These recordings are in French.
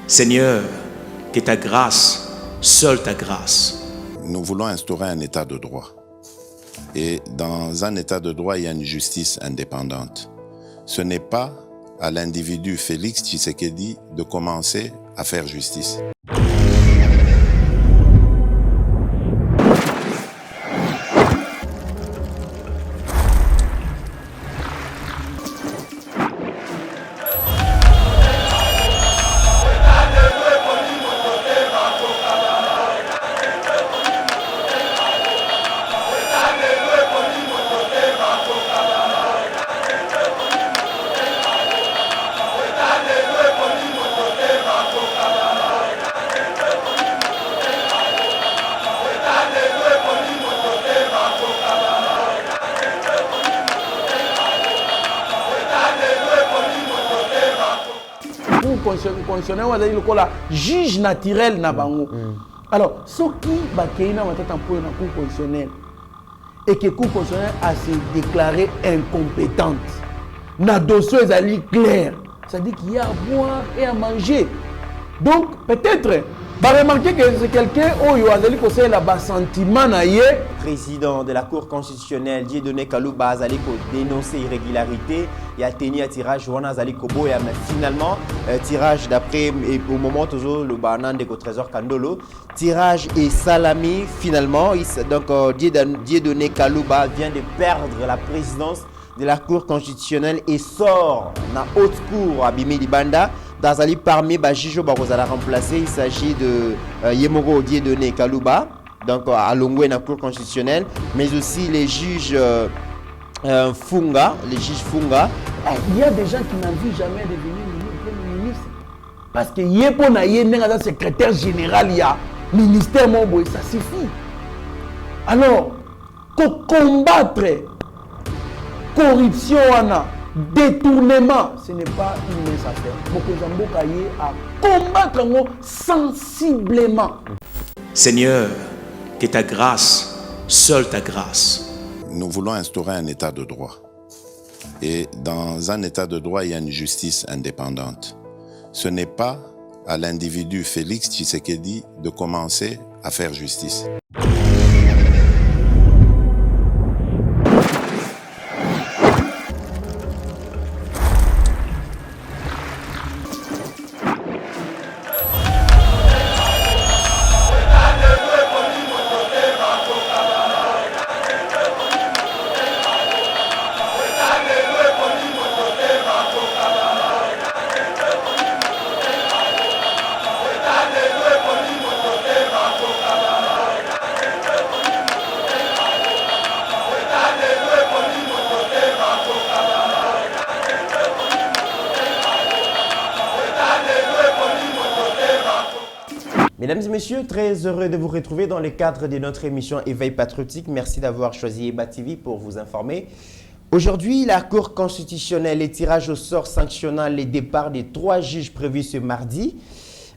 Seigneur, que ta grâce, seule ta grâce. Nous voulons instaurer un état de droit. Et dans un état de droit, il y a une justice indépendante. Ce n'est pas à l'individu Félix Tshisekedi de commencer à faire justice. Constitutionnel ou le juge naturel na bango. Alors, ce qui va créer na matata pour la Cour constitutionnelle et que la Cour constitutionnelle a se déclaré incompétente. Na dossier est clair. Ça dit qu'il y a à boire et à manger. Donc, peut-être, va remarquer que c'est quelqu'un qui a sentiment. Président de la Cour constitutionnelle, Dieudonné Kalouba, a dénoncé l'irrégularité. Il a tenu un tirage, mais finalement, tirage d'après, au moment toujours le banan de Trésor Kandolo, tirage et salami, finalement, donc Dieudonné Kalouba vient de perdre la présidence de la Cour constitutionnelle et sort dans la haute cour à Bimi Libanda. Dans Ali parmi Bajijo Barozala remplacé, il s'agit de Yemoro Dieudonné Kalouba, donc à Longwe dans la Cour constitutionnelle, mais aussi les juges Funga, Il y a des gens qui n'ont vu jamais devenir Premier ministre. Parce que Yepona Yenga secrétaire général, il y a ministère Momboy, ça suffit. Alors, combattre corruption, détournement, ce n'est pas une mince affaire. Beaucoup à combattre sensiblement. Seigneur, que ta grâce, seule ta grâce. Nous voulons instaurer un état de droit. Et dans un état de droit, il y a une justice indépendante. Ce n'est pas à l'individu Félix Tshisekedi de commencer à faire justice. Mesdames et messieurs, très heureux de vous retrouver dans le cadre de notre émission Éveil patriotique. Merci d'avoir choisi Eba TV pour vous informer. Aujourd'hui, la Cour constitutionnelle, les tirages au sort sanctionnant les départs des 3 juges prévus ce mardi.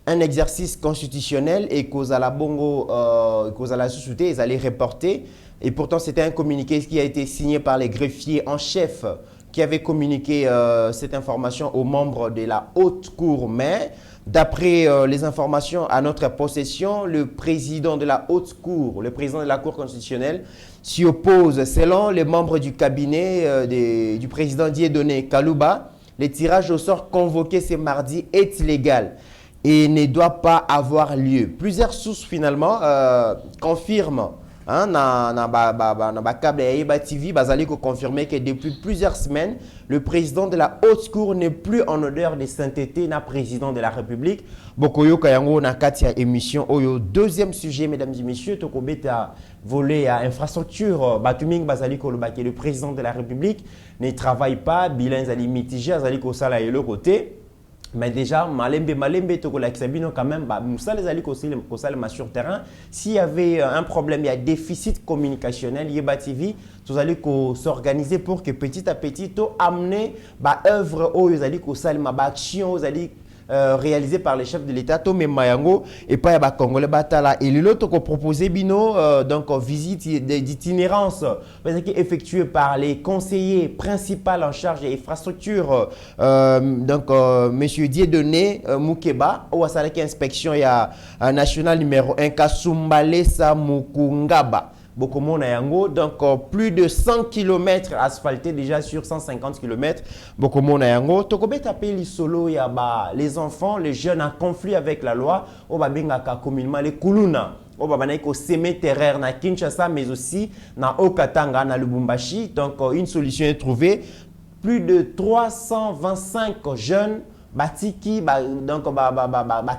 Un exercice constitutionnel et cause à la bongo, cause à la société, ils allaient reporter. Et pourtant, c'était un communiqué qui a été signé par les greffiers en chef qui avaient communiqué cette information aux membres de la haute cour. Mais d'après les informations à notre possession, le président de la haute cour, le président de la cour constitutionnelle s'y oppose. Selon les membres du cabinet du président Dieudonné Kalouba, le tirage au sort convoqué ce mardi est illégal et ne doit pas avoir lieu. Plusieurs sources finalement confirment na câble Eba TV bazali ko confirmer que depuis plusieurs semaines le président de la haute cour n'est plus en odeur de sainteté na président de la République. Bokoyo kayango na katia émission oyo. Deuxième sujet, mesdames et messieurs, tokobeta volé à infrastructure batuming bazali ko le président de la République ne travaille pas, bilan zali mitigé azali ko sala et le côté. Mais déjà, Malembe, Tokolakisabino, quand même, Moussa les alliés sur terrain. S'il y avait un problème, il y a déficit communicationnel, Yeba TV, vous allez s'organiser pour que petit à petit, amener œuvre aux alliés, action, aux alliés, réalisé par les chefs de l'État, Tomé Mayango, et pas à Congolais Batala. Et l'autre qu'on proposé, Bino, donc visite d'itinérance, effectuée par les conseillers principaux en charge des infrastructures, donc monsieur Dieudonné Moukeba, ou à sa inspection, il y a un national numéro 1, Kasumbalesa Mukungaba. Bokomo na yango, donc plus de 100 km asphaltés déjà sur 150 km. Bokomo na yango, Tokobet appelle solo ya ba les enfants, les jeunes en conflit avec la loi, o ba bengaka communément les kuluna. O ba bana ko semer terreur na Kinshasa mais aussi na Okatanga na Lubumbashi. Donc une solution est trouvée. Plus de 325 jeunes batiki donc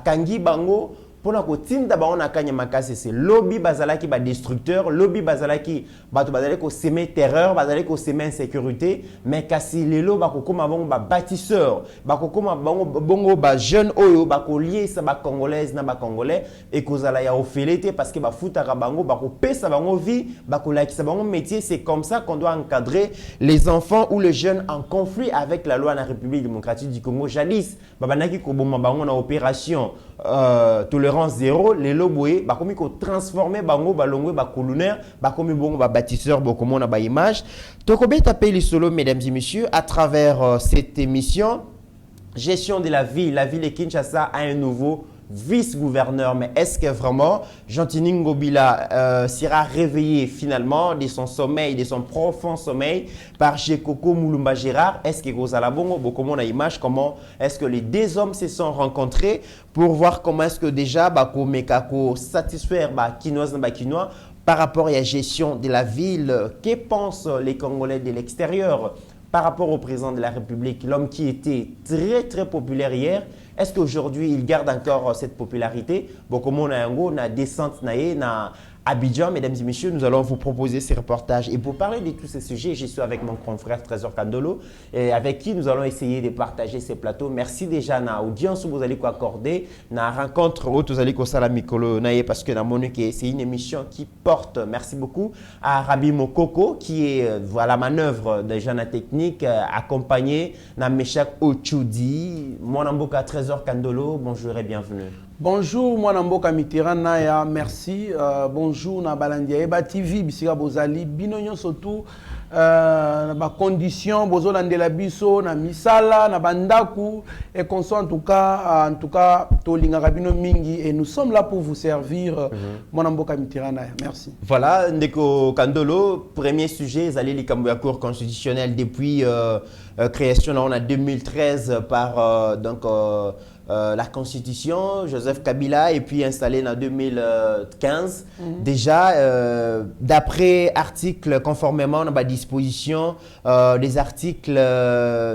kangi bango. Pour nous tinda ba on a kanya makase c'est lobby bazalaki ba destructeur lobby bazalaki bato bazalaki ko semer terreur bazalaki ko semer insécurité mais kasi lelo ba ko koma bongo ba bâtisseur ba ko koma bongo ba jeune oyo ba ko lier sa ba congolaise na ba congolais et ko zala ya ofélité parce que ba futaka bango ba ko pesa bango vie ba ko lakisa bango métier. C'est comme ça qu'on doit encadrer les enfants ou les jeunes en conflit avec la loi de la République démocratique du Congo. Jadis ba banaki ko bomba bango na opération tolérance zéro, les loboué, bah comme qu'on transformer bango balongwe ba colonnaire, bah comme bon ba bâtisseur, bah comme on a ba image. Tokobé tapé les solo, mesdames et messieurs, à travers cette émission, gestion de la ville de Kinshasa a un nouveau vice-gouverneur. Mais est-ce que vraiment Jean-Tini Ngobila sera réveillé finalement de son sommeil, de son profond sommeil par Jekoko Moulumba Gérard? Est-ce que Gozala Bongo, comment on a image, comment est-ce que les deux hommes se sont rencontrés pour voir comment est-ce que déjà Bako Mekako satisfaire Kinoise na Kinois par rapport à la gestion de la ville? Que pensent les Congolais de l'extérieur par rapport au président de la République, l'homme qui était très populaire hier? Est-ce qu'aujourd'hui, il garde encore cette popularité? Bon, comme on a une descente na Abidjan, mesdames et messieurs, nous allons vous proposer ces reportages. Et pour parler de tous ces sujets, je suis avec mon confrère Trésor Kandolo, et avec qui nous allons essayer de partager ces plateaux. Merci déjà à l'audience que vous allez accorder, à la rencontre où vous allez Mikolo parce que c'est une émission qui porte. Merci beaucoup à Rabi Mokoko qui est à la manœuvre de Jana Technique, accompagné de Meshak Ochoudi, mon amboka Trésor Kandolo. Bonjour et bienvenue. Bonjour, moi Namboka Mitterrand Naya, merci. Bonjour na Balandia Eba TV, bisika bozali binonyo surtout na ba condition bozolandela biso na misala na bandaku et qu'on soit en tout cas tolinga bino mingi et nous sommes là pour vous servir. Moi Namboka Mitterrand Naya, merci. Voilà, Ndeko Kandolo, premier sujet, zali likambo ya cour constitutionnelle depuis création en 2013 par la Constitution, Joseph Kabila, et puis installé en 2015. Déjà, d'après articles, conformément à la disposition des articles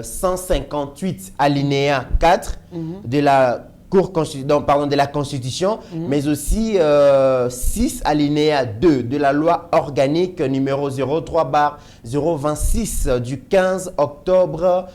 158 alinéa 4 de la de la Constitution, mais aussi 6 alinéa 2 de la loi organique numéro 03/026 du 15 octobre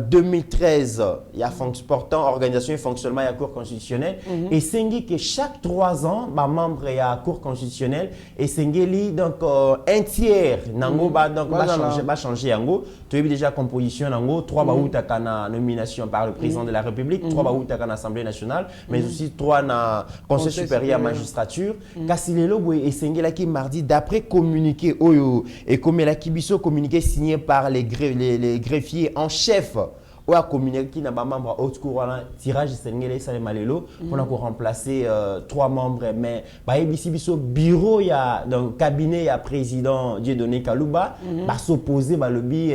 2013. Il y a portant organisation et fonctionnement de la Cour constitutionnelle. Et c'est que chaque 3 ans, membre de la Cour constitutionnelle, et c'est donc un tiers nango va changer yango. Tu as déjà composition nango 3 baoutaka na nomination par le président de la République, 3 baoutaka na Assemblée nationale, mais aussi 3 na Conseil supérieur à la magistrature. Kassilelo boy et sengela qui mardi d'après communiqué oyo et comme la kibiso communiqué signé par les greffiers en chef ou à communiquer qui n'a pas membre haute cour tirage sengela ça les malelo pour remplacer 3 membres mais ba biso bureau ya donc cabinet ya président Dieudonné Kalouba va s'opposer ba lobby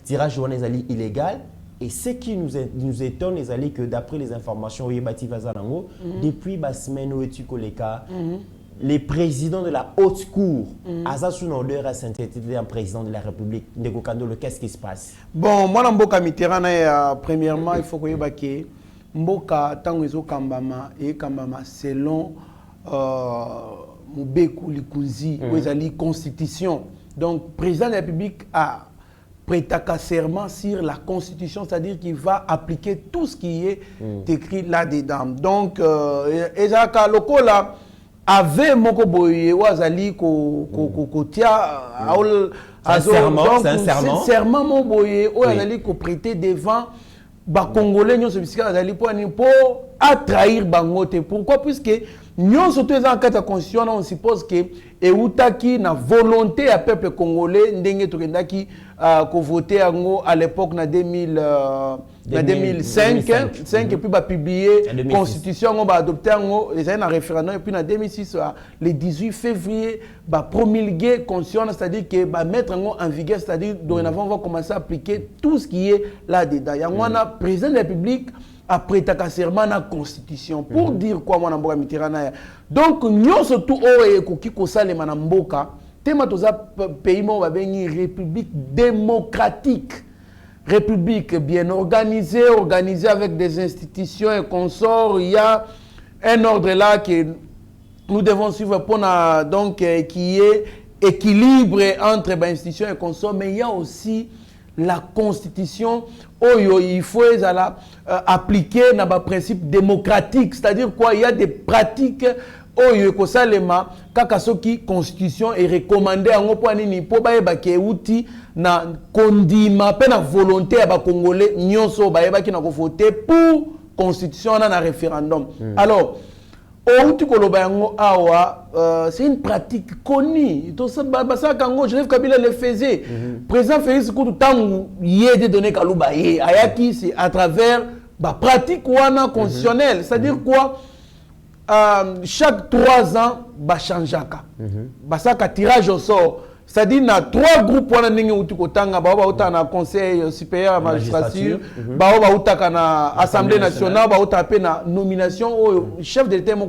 tirage journée illégal. Et ce qui nous étonne, c'est que d'après les informations, depuis la semaine où tu les présidents de la haute cour, sous l'odeur à synthétiser un président de la République, Ndeko Kandolo, qu'est-ce qui se passe? Bon, moi, Mboka Mitterrand, premièrement, il faut que Mboka Tanguezo Kambama et Kambama selon Moubekou Likunzi, la Constitution. Donc, président de la République a prêté serment sur la Constitution, c'est-à-dire qu'il va appliquer tout ce qui est écrit là-dedans. Donc, Ezaka Lokola avait Moko Boye Wazali Kotia c'est un serment Mon Boye Wazali ko prêter devant ba Congolais nyonso bisika azali pour attrahir bangote. Pourquoi? Puisque nyonso to eza en cas de constitution on suppose que eutaki na volonté à peuple congolais ndenge tokendaki ko voter yango à l'époque na 2005 et puis ba publier constitution on ba adopter yango les années na référendum et puis na 2006 le 18 février ba promulguer constitution, c'est-à-dire que ba mettre yango en vigueur, c'est-à-dire dorénavant on va commencer à appliquer tout ce qui est là dedans. Yango na président de la République après ta serment na constitution pour dire quoi moi na mboka Mitterrand. Donc nous surtout o ekoki ko salema na mboka tema toza pays mo ba bengi république démocratique, république bien organisée, organisée avec des institutions et consorts. Il y a un ordre là que nous devons suivre pour donc qui est équilibre entre les institutions et consorts, mais il y a aussi la constitution où il faut appliquer dans le principe démocratique, c'est-à-dire quoi, il y a des pratiques où il faut salema kakasoki constitution est recommandé en opani pour ba ke outil na kondima pe na volonté ya ba congolais nyonso ba ki na ko voter pour constitution na référendum. Alors c'est une pratique connue. Joseph Kabila le faisait. Président Félix Koutoutan y a des données Kalouba. C'est à travers la pratique constitutionnelle. C'est-à-dire quoi? Chaque 3 ans, il change. Il tirage au sort. C'est-à-dire qu'il y a 3 groupes qui ont un conseil supérieur à la magistrature, l'Assemblée nationale, la nomination, le chef de l'État, il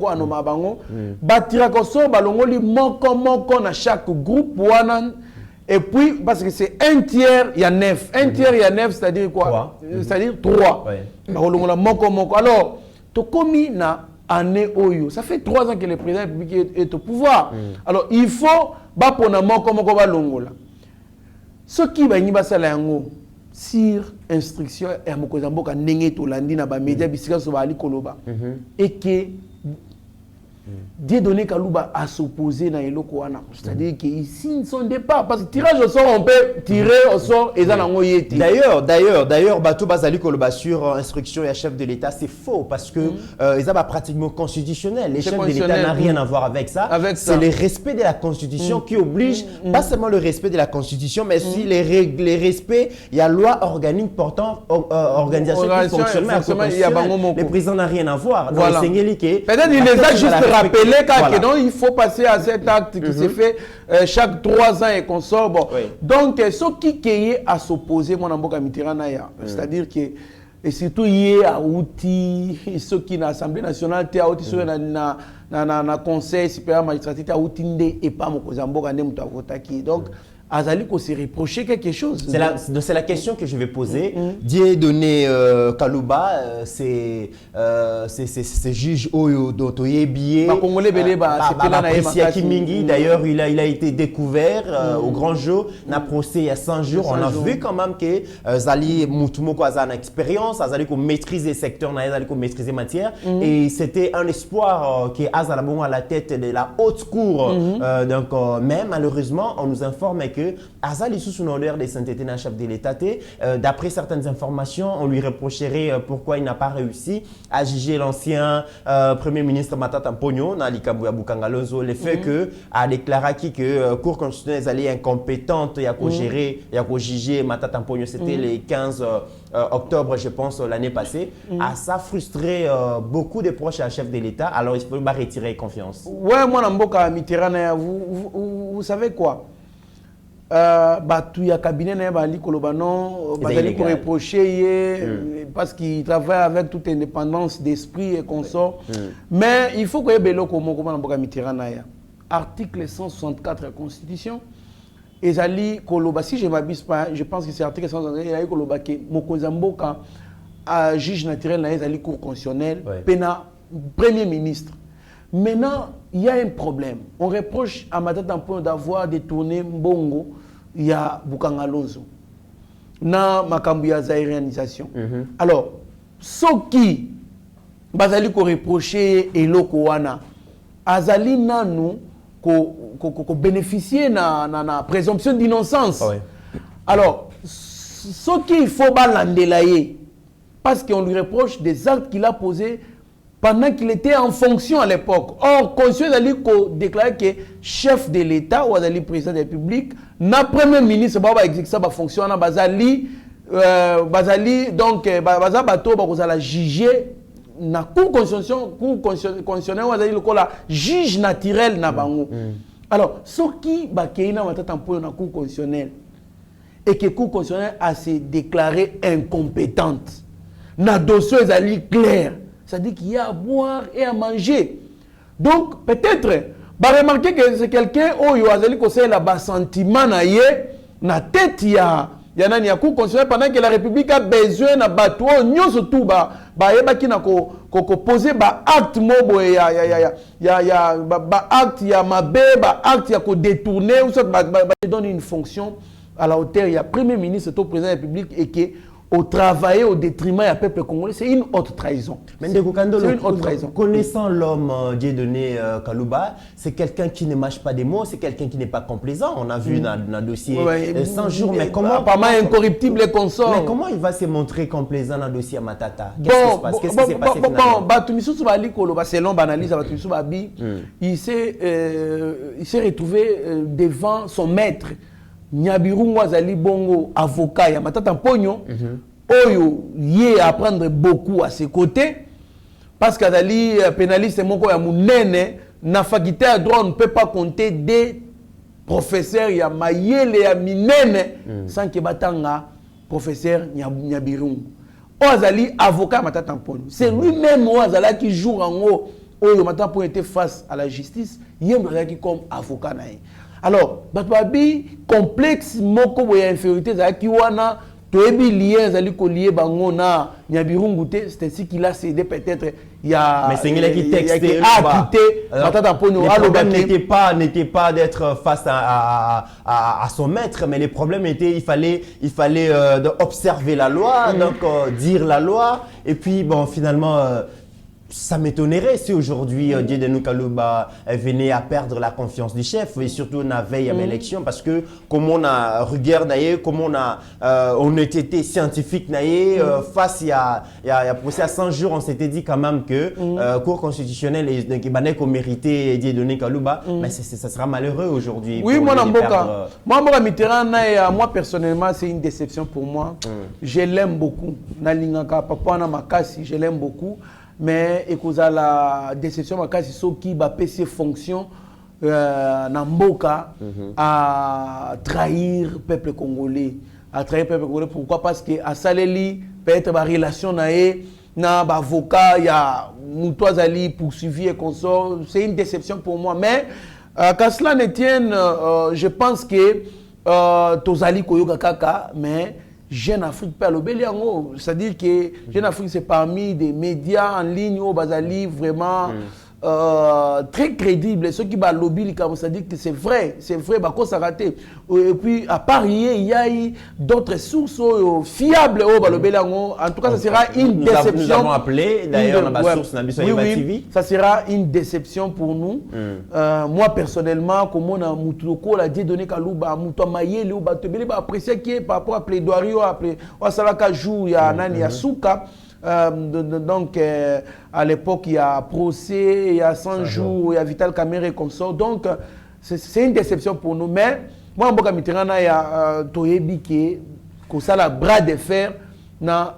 chaque groupe. Et puis, parce que c'est 1 tiers, il y a 9. 1 tiers, il y a 9, c'est-à-dire quoi? C'est-à-dire 3. Alors, tu commis na année Oyo. Ça fait 3 ans que le président de la République est au pouvoir. Alors, il faut baponamment comme on va longola. Ce qui va y yango sur instruction et à mokozamboka nenge to landi na ba média bisika so ba ali koloba et que des données Kalouba à s'opposer dans eloko wana, c'est-à-dire que ici ne sont départ parce que tirage au sort on peut tirer au sort et ça nango yeti. D'ailleurs bato bazali koloba sur instruction et chef de l'État, c'est faux parce que ils ont pratiquement constitutionnel. Les chefs de l'État n'ont rien à voir avec ça. C'est le respect de la constitution qui oblige pas seulement le respect de la constitution mais aussi les respects, il y a loi organique portant organisation du fonctionnement. Le président n'a rien à voir. Voilà. Peut-être il les a juste rappeler que il faut passer à cet acte qui se fait chaque 3 ans et qu'on sort. Bon. Donc, ce qui est à s'opposer, mon amboka Mitterrand, c'est-à-dire que et surtout il y a outil ceux qui dans l'Assemblée nationale te outil sur na conseil supérieur magistrature te outil et pas mon amboka ne muta votaki. Donc Azali ko se reprocher quelque chose. C'est la question que je vais poser. Dieudonné Kalouba, c'est juge Oyo Dotoyebié. D'ailleurs, il a été découvert au grand jour. Dans le procès il y a 100 jours. On a vu quand même que Zali Moutoumoko a une expérience, Azali ko maîtriser le secteur, Azali ko maîtriser matière. Et c'était un espoir que Azalabon à la tête de la haute cour. Donc, mais malheureusement, on nous informe que Azali sous son odeur de sainteté dans le chef de l'État. D'après certaines informations, on lui reprocherait pourquoi il n'a pas réussi à juger l'ancien Premier ministre Matata Mponyo dans l'Ikabu Bukangalonzo. Le fait que a déclaré que la Cour constitutionnelle est incompétente et a gérer, et a juger Matata Mponyo. C'était le 15 octobre, je pense, l'année passée. Ça frustré beaucoup de proches à chef de l'État. Alors, il faut pas retirer confiance. Ouais, moi, Namboka Mitterrand, vous savez quoi? Tout y a cabinet na bali kolobano bazali pour reprocher parce qu'il travaille avec toute indépendance d'esprit et consort. Mais il faut que y ait beloko moko na mboka Mitterrand na ya article 164 de la Constitution ezali koloba, si je m'abuse pas, je pense que c'est article 164 ezali koloba ke mokonzi mboka juge naturel na ezali cour constitutionnelle pena premier ministre. Maintenant, il y a un problème. On reproche à Matata Mponyo d'avoir détourné Mbongo, il y a Bukangalonzo. Na makambu ya zairianisation. Alors, ce qui bazali ko reprocher eloko wana, azali nanu ko bénéficier na présomption d'innocence. Alors, ce qu'il faut balandelaye parce qu'on lui reproche des actes qu'il a posés pendant qu'il était en fonction à l'époque. Or, Conscient Zali déclaré que chef de l'État ou Zali président de la République, na premier ministre va exécuter sa fonction na bazali donc baza bato bakozala juger na cour constitutionnelle ou Zali lokola juge naturel na bango. Alors, ce qui bakeina matata mpo na cour constitutionnelle et que cour constitutionnelle a se déclaré incompétente. Na dossier Zali clair. Ça dit qu'il y a à boire et à manger. Donc, peut-être, remarquez que c'est quelqu'un qui a conseillé le sentiment na tête ya cour constitutionnelle pendant que la République a besoin de bateau, nous surtout qui na poser acte mobo acte ya mabe acte ya ko détourner ou ça donne une fonction à la hauteur il y a premier ministre au président de la République et que au travailler au détriment du peuple congolais, c'est une autre trahison. C'est une autre trahison. Connaissant l'homme Dieudonné Kalouba, c'est quelqu'un qui ne mâche pas des mots, c'est quelqu'un qui n'est pas complaisant. On a vu dans le dossier 100 jours, mais comment... Apparemment incorruptible et consort. Mais comment il va se montrer complaisant dans le dossier à Matata? Qu'est-ce qui s'est passé finalement? Selon l'analyse, il s'est retrouvé devant son maître. Nyabirungu azali bongo avocat ya Matata Mponyo oyo yé apprendre beaucoup à ses côtés parce qu'azali pénaliste moko ya munene na faculté à droit on ne peut pas compter des professeurs ya mayele ya minene sans que batanga professeur Nyabirungu azali avocat Matata Mponyo c'est lui-même azala qui joue en haut oyo Matata Mponyo était face à la justice yemba qui comme avocat naé. Alors, batwabi complexe moko boya infériorité zaki wana toebi lien zali ko lié bango na Nyabirungu te c'est ainsi qu'il a cédé peut-être il y a mais c'est qui texte Matata Mponyo le problème n'était pas d'être face à son maître mais les problèmes étaient il fallait observer la loi donc dire la loi et puis bon finalement ça m'étonnerait si aujourd'hui Dieudonné Kalouba venait à perdre la confiance du chef et surtout la veille à l'élection parce que comme on a regardé, comme on a été scientifique face à procès à 100 jours, on s'était dit quand même que Cour constitutionnelle et qu'on méritait Dieudonné Kalouba, mais ça sera malheureux aujourd'hui. Oui, moi personnellement, c'est une déception pour moi. Je l'aime beaucoup. Je l'aime beaucoup. Mais la déception makasi soki ba PC fonction na mboka à trahir peuple congolais pourquoi parce que à Saleli peut-être ba relation na ba avocat ya Moutouazali poursuivi et consort c'est une déception pour moi mais qu'à cela ne tienne je pense que tozali koyoka kaka mais Jeune Afrique peut aller c'est-à-dire que Jeune Afrique c'est parmi des médias en ligne au Bazali vraiment très crédible. Ceux qui ont lobby, c'est-à-dire que c'est vrai, bah, ça raté. Et puis à Paris, il y a d'autres sources fiables au Balobé. En tout cas, ça sera une déception. Nous avons appelé, d'ailleurs, dans la source oui, ça sera une déception pour nous. Moi, personnellement, comme on a Moutouko, la Dieudonné Kalouba, Moutoua Mayele, ou Batebele, apprécié qui est par rapport à plaidoirie, à Salaka Jou, il y a Nani, il y a Souka. Donc, à l'époque, il y a procès, il y a 100 jours, il y a Vital Kamerhe et consort. Donc, c'est une déception pour nous. Mais, moi, en Mitterrand, il y a Toyebi qui a la bras de fer dans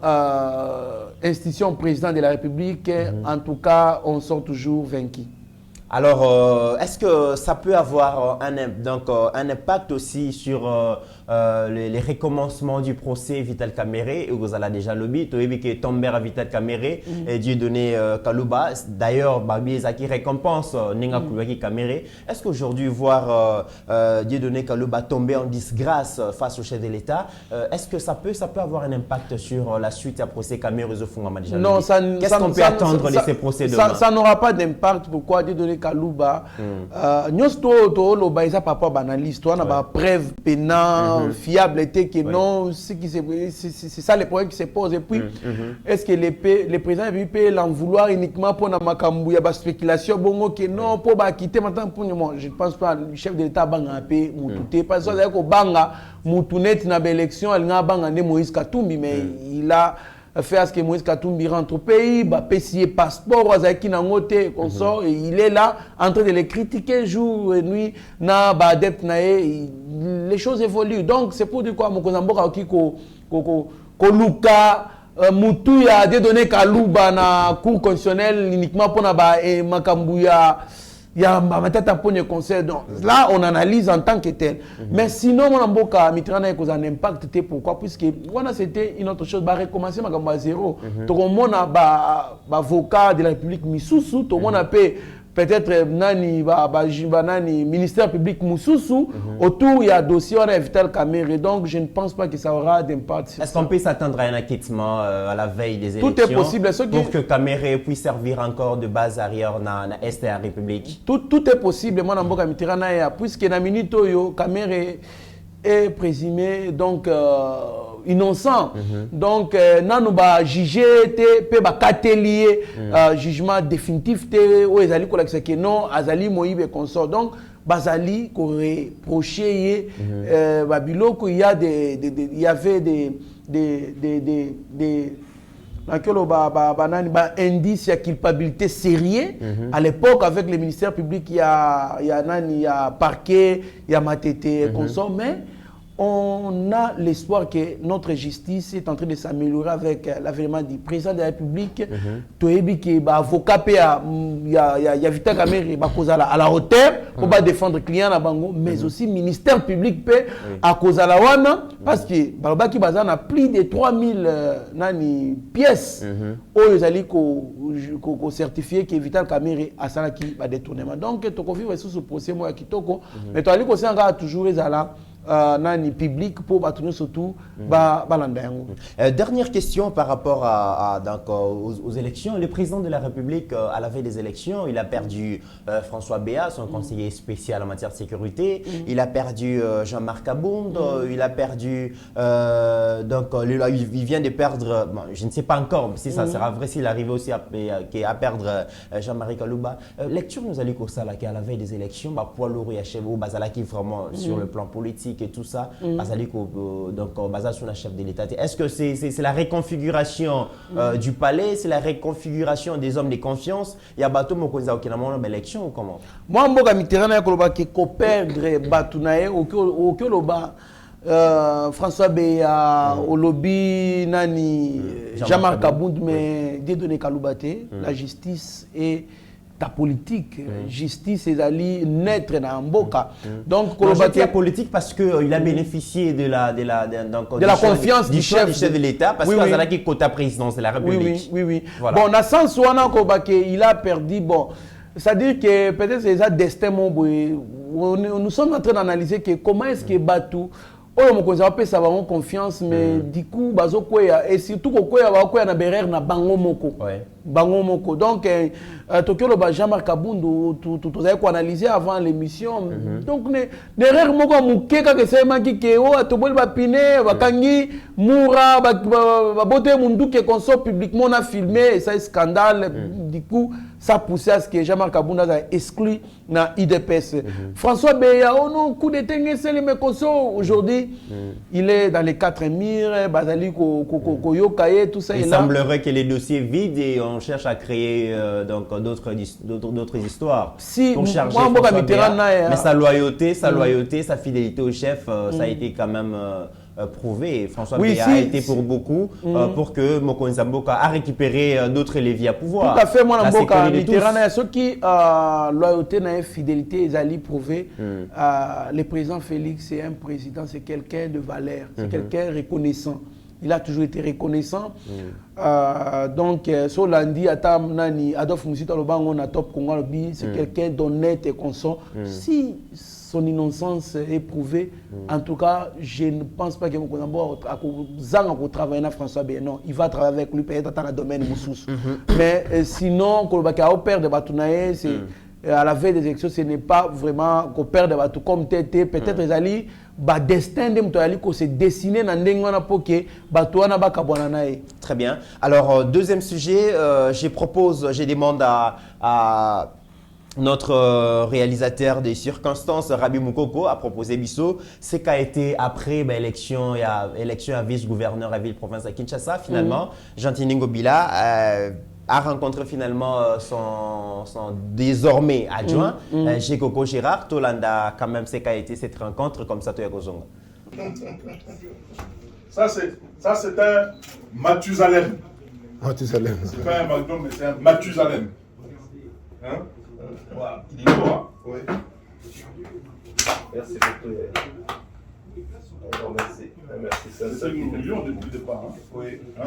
l'institution président de la République. En tout cas, on sort toujours vaincu. Alors, est-ce que ça peut avoir un impact aussi sur les recommencements du procès Vital Kamerhe? Vous avez déjà lobby, tu as vu que tombé à Vital Kamerhe et Dieudonné Kalouba. D'ailleurs, Babi Zaki récompense Nenga Kouaki Kamerhe. Est-ce qu'aujourd'hui, voir Dieudonné Kalouba tomber en disgrâce face au chef de l'État, est-ce que ça peut avoir un impact sur la suite à procès Kamerhe Zofungama déjà? Non, qu'est-ce qu'on peut attendre de ces procès demain? Ça n'aura pas d'impact. Pourquoi Dieudonné Kalouba nous to par rapport à l'histoire, on a preuve pénale fiable était que non, c'est ça le problème qui se pose. Et puis est-ce que les présidents peuvent l'en vouloir uniquement pour na makambu ya ba spéculation bongo que non pour ba quitter maintenant pour moi je pense pas le chef de l'État banga pe mututé parce que ko banga mutunet na élection elle nga banga ne Moïse Katumbi mais il a fait à ce que Moïse Katumbi rentre au pays, bah payé passeport, Azaki Nangote, consort, et il est là en train de les critiquer jour et nuit, na bah adepte nae, les choses évoluent. Donc c'est pour dire quoi, Mokozamboka qui ko luka mutu ya des données kaluba na cour constitutionnelle uniquement pour na ba et makambuya ya matata pone conseil. Donc là on analyse en tant que tel. Mais sinon mon amboka mitrana cause un impact té pourquoi puisque voilà c'était une autre chose ba recommencer makambo à zéro. To mona ba avocat de la République misusu to mona peut-être nani nani ministère public Moussoussou autour il y a dossier on a Vital Kamerhe, donc je ne pense pas que ça aura d'impact. Est-ce qu'on peut s'attendre à un acquittement à la veille des élections? Tout est possible pour que Kamerhe puisse servir encore de base arrière dans l'Est de la République. Tout est possible moi namboka mitirana ya puisque na minute yo Kamerhe est présumé donc innocent. Donc nanu ba juger te pe ba katelier jugement définitif te o ezali ko lakisa que non azali moyibe consort. Donc bazali ko reprocher ba biloko il y avait des indices à culpabilité sérieux. À l'époque, avec le ministère public, il y a parquet, il y a matete et consort, mais on a l'espoir que notre justice est en train de s'améliorer avec l'avènement du président de la République. Toyebi qui est avocat, il y a Vital Kamerhe à la hauteur pour défendre les clients à Bango, mais aussi ministère public à cause de la wana parce que Balobaki Bazan a plus de 3000 pièces où ils allaient certifier que Vital Kamerhe a ça qui va détournement. Donc tu confirmes sous ce procès moi kitoko, mais tu as dit que c'est toujours là. Nani public pour bâtonner surtout dernière question par rapport aux élections. Le président de la République à la veille des élections, il a perdu François Béat, son conseiller spécial en matière de sécurité. Il a perdu Jean-Marc Abound. Il a perdu il vient de perdre, bon, je ne sais pas encore si ça sera vrai, s'il arrive aussi à perdre Jean-Marie Kalouba. Lecture nous allons pour ça là, à la veille des élections, poids lourd et Chevo Bazala qui vraiment sur le plan politique et tout ça, donc basé sur la chef de l'État. Est-ce que c'est la réconfiguration du palais, c'est la réconfiguration des hommes de confiance? Il y a bateau mokoza okinamono élection ou comment? Moi mboka mitirana ya koloba ke ko perdre batunae okoloba François Béat Olobi nani Jean-Marc Abound mais Dieudonné Kaloubate, la justice et ta politique, justice et ali naître dans Mboka. Donc la politique parce que il a bénéficié de la confiance du chef de l'État parce qu'il a qui quota présidence de la République. Oui. Voilà. Bon, dans sens wana Kobake, il a perdu bon. C'est-à-dire que peut-être c'est ça destin nous sommes en train d'analyser que comment est-ce que Batou oyo mokonzi ape ça va confiance mais du coup bazo koya et surtout ko koya ba koya na berer na bango moko donc Tokyo ba Jean-Marc Abound tout ça ko analyser avant l'émission donc derrière moko mukeka que c'est maki ke o atoboli ba pine ba kangi mura ba boté mundu ke consort publiquement na filmé et ça scandale du coup ça poussait à ce que Jean-Marc Abound a exclu na IDPS. François Béat non coup de tengeseli me consort aujourd'hui il est dans les 4 murs, Bazali Koyokaye, tout ça. Il semblerait que les dossiers vides et on cherche à créer d'autres histoires. Si, pour charger François Béat, mais sa loyauté, sa fidélité au chef, ça a été quand même prouvé. François Béat a été pour beaucoup pour que Mokonzi Mboka a récupéré d'autres leviers à pouvoir. Tout à fait, moi, Mboka, Mitterrand, ceux qui loyauté et fidélité, ils allaient prouver. Le président Félix, c'est un président, c'est quelqu'un de valeur, c'est quelqu'un reconnaissant. Il a toujours été reconnaissant. Donc, Solandi, Atam, Nani, Adolphe Moussita, Lobango, Natop, Kongo, c'est quelqu'un d'honnête et constant. Si son innocence est prouvée, en tout cas, je ne pense pas que Mokonambo a travaillé avec François Béat. Non, il va travailler avec lui, peut-être dans le domaine Moussous. Mais sinon, Kolobaka au père de Batounaye, c'est à la veille des élections, ce n'est pas vraiment qu'on perd de Batou comme TT. Peut-être les alliés, le destin de Moutoyali s'est dessiné dans le poké, Batouana Bakabouanaï. Très bien. Alors, deuxième sujet, je demande à notre réalisateur des circonstances, Rabi Moukoko, a proposé Bisso, ce qui a été après élection à vice-gouverneur à ville-province à Kinshasa. Finalement, Gentini Ngobila a rencontré finalement son désormais adjoint, Jekoko Gérard. Tolanda, quand même, ce qui a été cette rencontre comme ça, Toya Kozonga. Ça, c'est un Mathusalem. Mathusalem. C'est pas un Magnum, mais c'est un Mathusalem. Hein? Voilà. Il est beau, hein? Oui. Merci beaucoup. Merci. C'est ça que nous voulions depuis le départ. Hein? Oui. Hein?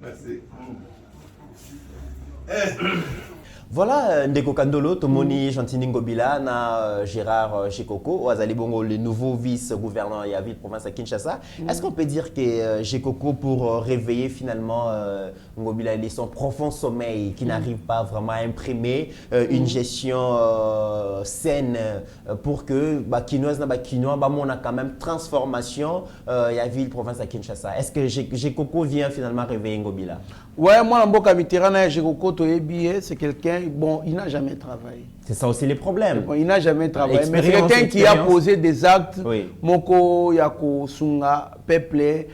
Merci. Voilà, Ndeko Kandolo, Tomoni Gentini Ngobila, na Gérard Jekoko, Oazali Bongo, le nouveau vice-gouverneur et à ville-province à Kinshasa. Est-ce qu'on peut dire que Jekoko, pour réveiller finalement Ngobila, il est son profond sommeil, qui n'arrive pas vraiment à imprimer une gestion saine pour que Kinois, on a quand même transformation et à ville-province à Kinshasa. Est-ce que Jekoko vient finalement réveiller Ngobila? Ouais, moi, Mboka Mitterrand, Jekoko Toyebi, c'est quelqu'un, bon, il n'a jamais travaillé. C'est ça aussi les problèmes. Bon, il n'a jamais travaillé, mais c'est quelqu'un qui a posé des actes, Moko, Yako, Sunga, Peuple,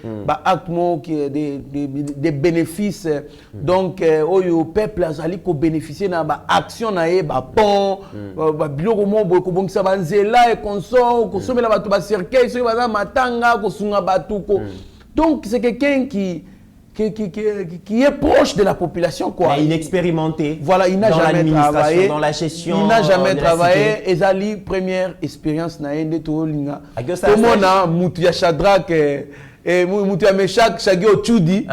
actes des bénéfices. Donc, au peuple, Azali, ko bénéficier na action nae, pont, biloko mo boy ko bongisa banzela et consort, ko somela batu ba cercueil, so ba matanga, ko sunga batu ko. Donc, c'est quelqu'un qui est proche de la population, quoi. Mais inexpérimenté. Voilà, il n'a jamais travaillé. Dans la gestion. Il n'a jamais travaillé. Et Zali, première expérience, naende to linga. Tout le monde a Moutia Shadrach et Moutia Meshach, Shagi Ochudi,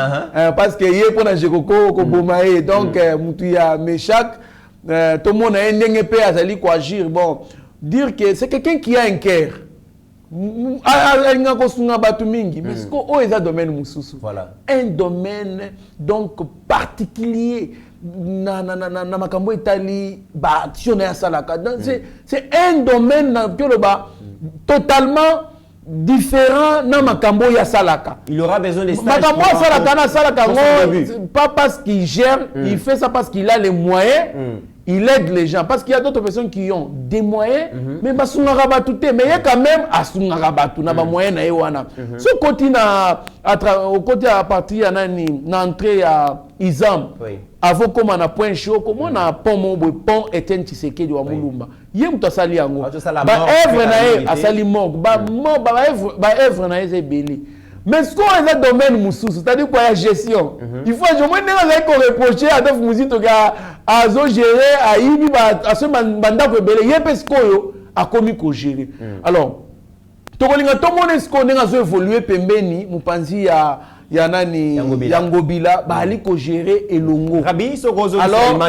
parce que hier pour la Jekoko, Kobomae, donc Moutia Meshach, tout le monde a un NNP à Zali quoi agir. Bon, dire que c'est quelqu'un qui a un cœur. Mais c'est un domaine mususu. Voilà. Un domaine donc particulier. Na makambo itali ba action ya salaka. C'est un domaine totalement différent na makambo ya salaka. Il aura besoin de stages. Makambo ya salaka na salaka pas parce qu'il gère, il fait ça parce qu'il a les moyens. Il aide les gens parce qu'il y a d'autres personnes qui ont des moyens, mais basunga rabatu te, mais il y a quand même asunga rabatu na ba moyens na ewana. Ce côté au côté à partir na entrée à Izam. Avant comme on a point chaud, comme on a pont Etienne Tshisekedi wa Mulumba. Yem to sali yango. Ba œuvre na asali mok, ba œuvre na eze belé. Mais ce qu'on a un domaine moussou, c'est-à-dire quoi la gestion. Il faut au moins reprocher à Adolphe Mouzito à gérer, à Ibi, à ce mandat que belé, il y a pas ce qu'on a commis qu'on gérer. Alors, tout le monde est ce qu'on a évolué pembeni, mupanzi ya nani Yangobila, bali ko gérer elongo. Rabi so gozo alors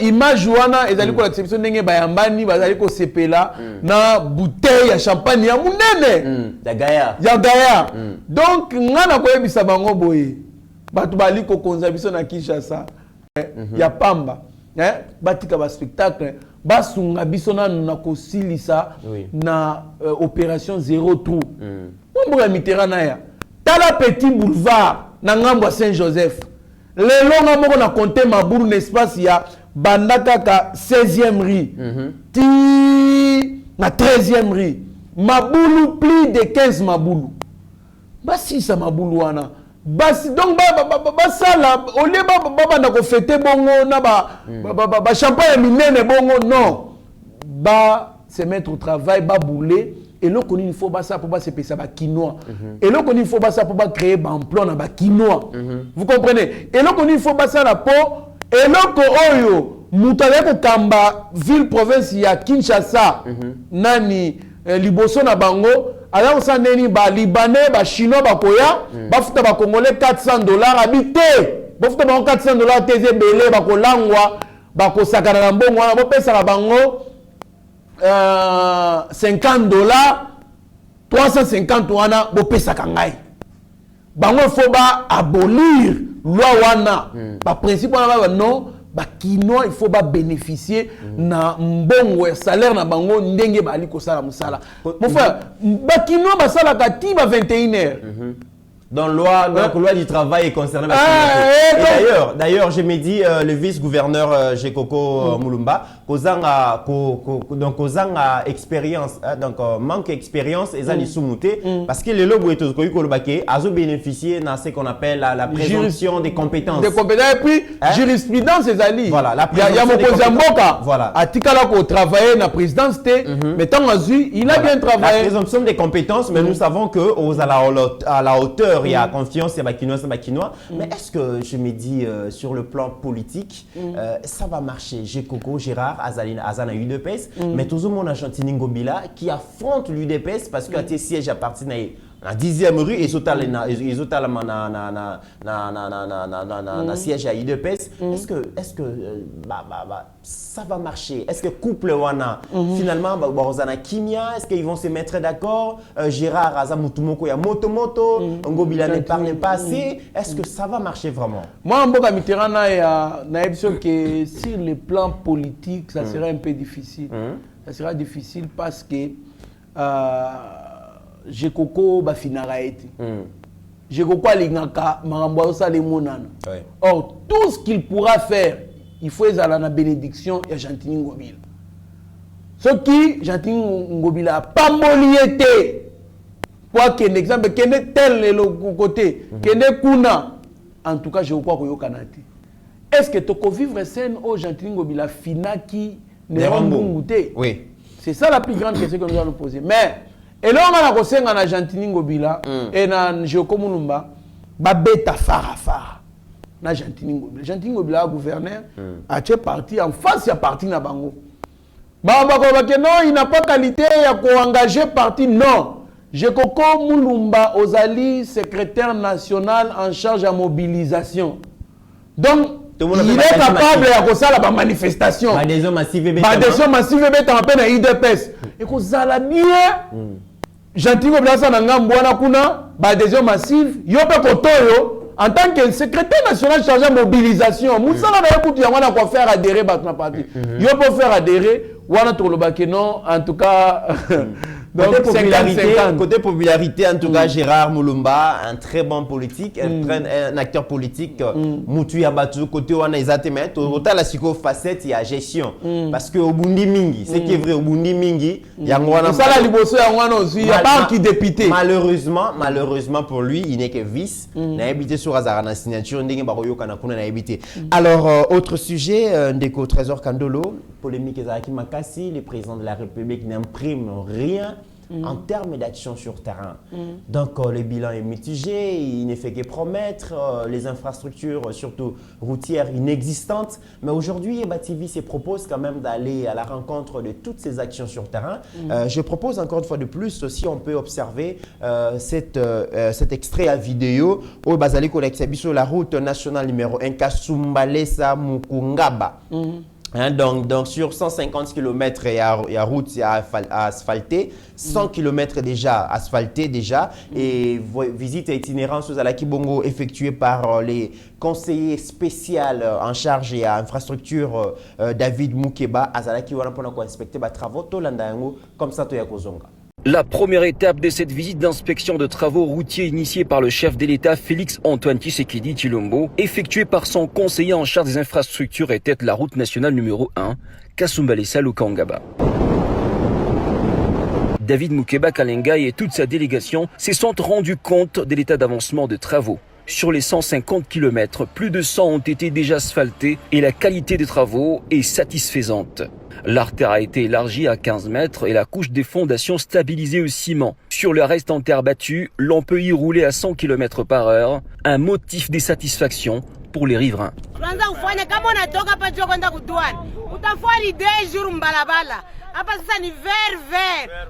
image wana ezali ko exception ndenge bayambani bazali ko sepela na bouteille ya champagne ya munene ya Gaya. Donc ngana ko yebisa bango boye batu bali ko konza biso na Kinshasa ya pamba batika ba spectacle basunga biso na ko silisa na opération zéro trou. Mboka Mitterrand na ya Tala Petit Boulevard, na ngambo Saint-Joseph. Le long moko na compter Maboulou n'espace ya bandaka ka 16e rue. Ti na 13e rue. Maboulou plus de 15 Maboulou. Basi sa Maboulou wana. Basi donc ba sala au lieu ba na ko fêter bongo na ba champagne minene bongo non. Ba se mettre au travail ba bouler. Et là, il faut ça pour se payer ça quinoa. Et là, il faut ça pour créer un emploi dans quinoa. Vous comprenez? Et là, il faut ça la peau. Et là, oyo mutaleko kamba ville province ya Kinshasa nani liboso na bango alors ça neni ba libanais ba chinois ba koya ba futa ba congolais $400 habité. Ba futa ba $400 teze belé ba kolangwa ba ko sakana na mbongo wana bo pesa la bango $50, 350 wana bopesa kangai. Bango faut ba abolir loi wana. Ba principe wana non, ba kinoa il faut ba bénéficier na mbongo salaire na bango ndenge ba ali ko sala musala. Mon frère, ba kinoa ba sala ka ti ba 21h. Dans la loi du travail est concernée. D'ailleurs, je me dis, le vice-gouverneur Jekoko Mulumba, kozanga expérience, donc manque d'expérience, et ça les sous-moutés, parce que le logo est au Kolobake, a bénéficié de ce qu'on appelle la présomption des compétences. Des compétences, et puis, jurisprudence, c'est Ali. Voilà, la présomption des compétences. Voilà. À Tikala, qu'on travaillait dans la présidence, mais tant il a bien travaillé. La présomption des compétences, mais nous savons que à la hauteur, il y a confiance, c'est Bakinois. Mais est-ce que je me dis sur le plan politique, ça va marcher? Jekoko, Gérard, Azana UDPS, mais tout le monde a Chantini Ngobila qui affronte l'UDPS parce que tes sièges appartiennent à la 10e rue et ils ont un siège à UDPS. Est-ce que ça va marcher? Est-ce que couple wana finalement Barzana Kimia, est-ce qu'ils vont se mettre d'accord? Gérard Azamutumoko ya Motomoto, Ngobila ne parle pas assez. Est-ce que ça va marcher vraiment? Moi, Mboka Mitterrand n'a l'impression que sur le plan politique, ça sera un peu difficile. Ça sera difficile parce que Jekoko bafinara ete. Jekoko alingaka marambo sa le monana. Or tout ce qu'il pourra faire, il faut ezala na bénédiction ya Chantini Ngobila. Ce qui Chantini Ngobila pas moliété. Pour qu'un exemple kende tel le côté, kende kuna en tout cas je crois que yokanati. Est-ce que tu peux vivre scène au Chantini Ngobila finaki ne rambungute? Oui. C'est ça la plus grande question que nous allons nous poser. Mais et là, on a conseillé à Chantini Ngobila et à Jekoko Mulumba, babeta fara. Na Chantini Ngobila. Chantini Ngobila, gouverneur, a été parti en face, il a parti na bango. Non, il n'a pas qualité, il a engagé parti. Non. Jekoko Mulumba, Ozali, secrétaire national en charge de la mobilisation. Donc, il est capable de faire la manifestation. Des hommes massifs, à IDPS. Et que ça l'a bien. Chantini Ngobila Sananga Mbwana Kuna, adhésion massive, Yope Kotoyo, en tant que secrétaire national chargé de mobilisation, Moussala n'a écouté, on a quoi faire adhérer Batna Parti. Yope faire adhérer, Wana Tolobake non, en tout cas. Donc, côté popularité, en tout cas, Gérard Mulumba, un très bon politique, un acteur politique, Moutou Yabatu, côté Wana Isatemet, au la facette, il y a gestion. Parce que au Bundi Mingi, c'est qui est vrai, au Bundi Mingi, il y a pas qui député. Malheureusement pour lui, il n'est que vice. Il a habité sur Azarana signature, il n'a habité. Alors, autre sujet, Ndeko Trésor Kandolo, polémique Ezaki Makassi, le président de la République n'imprime rien en termes d'action sur terrain. Donc le bilan est mitigé, il ne fait que promettre, les infrastructures, surtout routières, inexistantes. Mais aujourd'hui, Bativi se propose quand même d'aller à la rencontre de toutes ces actions sur terrain. Je propose encore une fois de plus, si on peut observer cet extrait à vidéo au Bazali Kolexabi sur la route nationale numéro 1, Kasumbalesa Mukungaba. Donc sur 150 km, il y a route asphaltée, 100 km déjà asphaltée et visite itinérante aux Alakibongo effectuée par les conseillers spéciaux en charge et à infrastructure David Moukeba, Azalaki wana pona ko inspecter ba travaux to landango comme ça to ya kozonga. La première étape de cette visite d'inspection de travaux routiers initiée par le chef de l'État Félix-Antoine Tshisekedi Tshilombo, effectuée par son conseiller en charge des infrastructures, était la route nationale numéro 1, Kasumbalesa-Lukangaba. David Moukeba Kalengai et toute sa délégation se sont rendus compte de l'état d'avancement de travaux. Sur les 150 km, plus de 100 ont été déjà asphaltés et la qualité des travaux est satisfaisante. L'artère a été élargie à 15 mètres et la couche des fondations stabilisée au ciment. Sur le reste en terre battue, l'on peut y rouler à 100 km/h, un motif de satisfaction pour les riverains.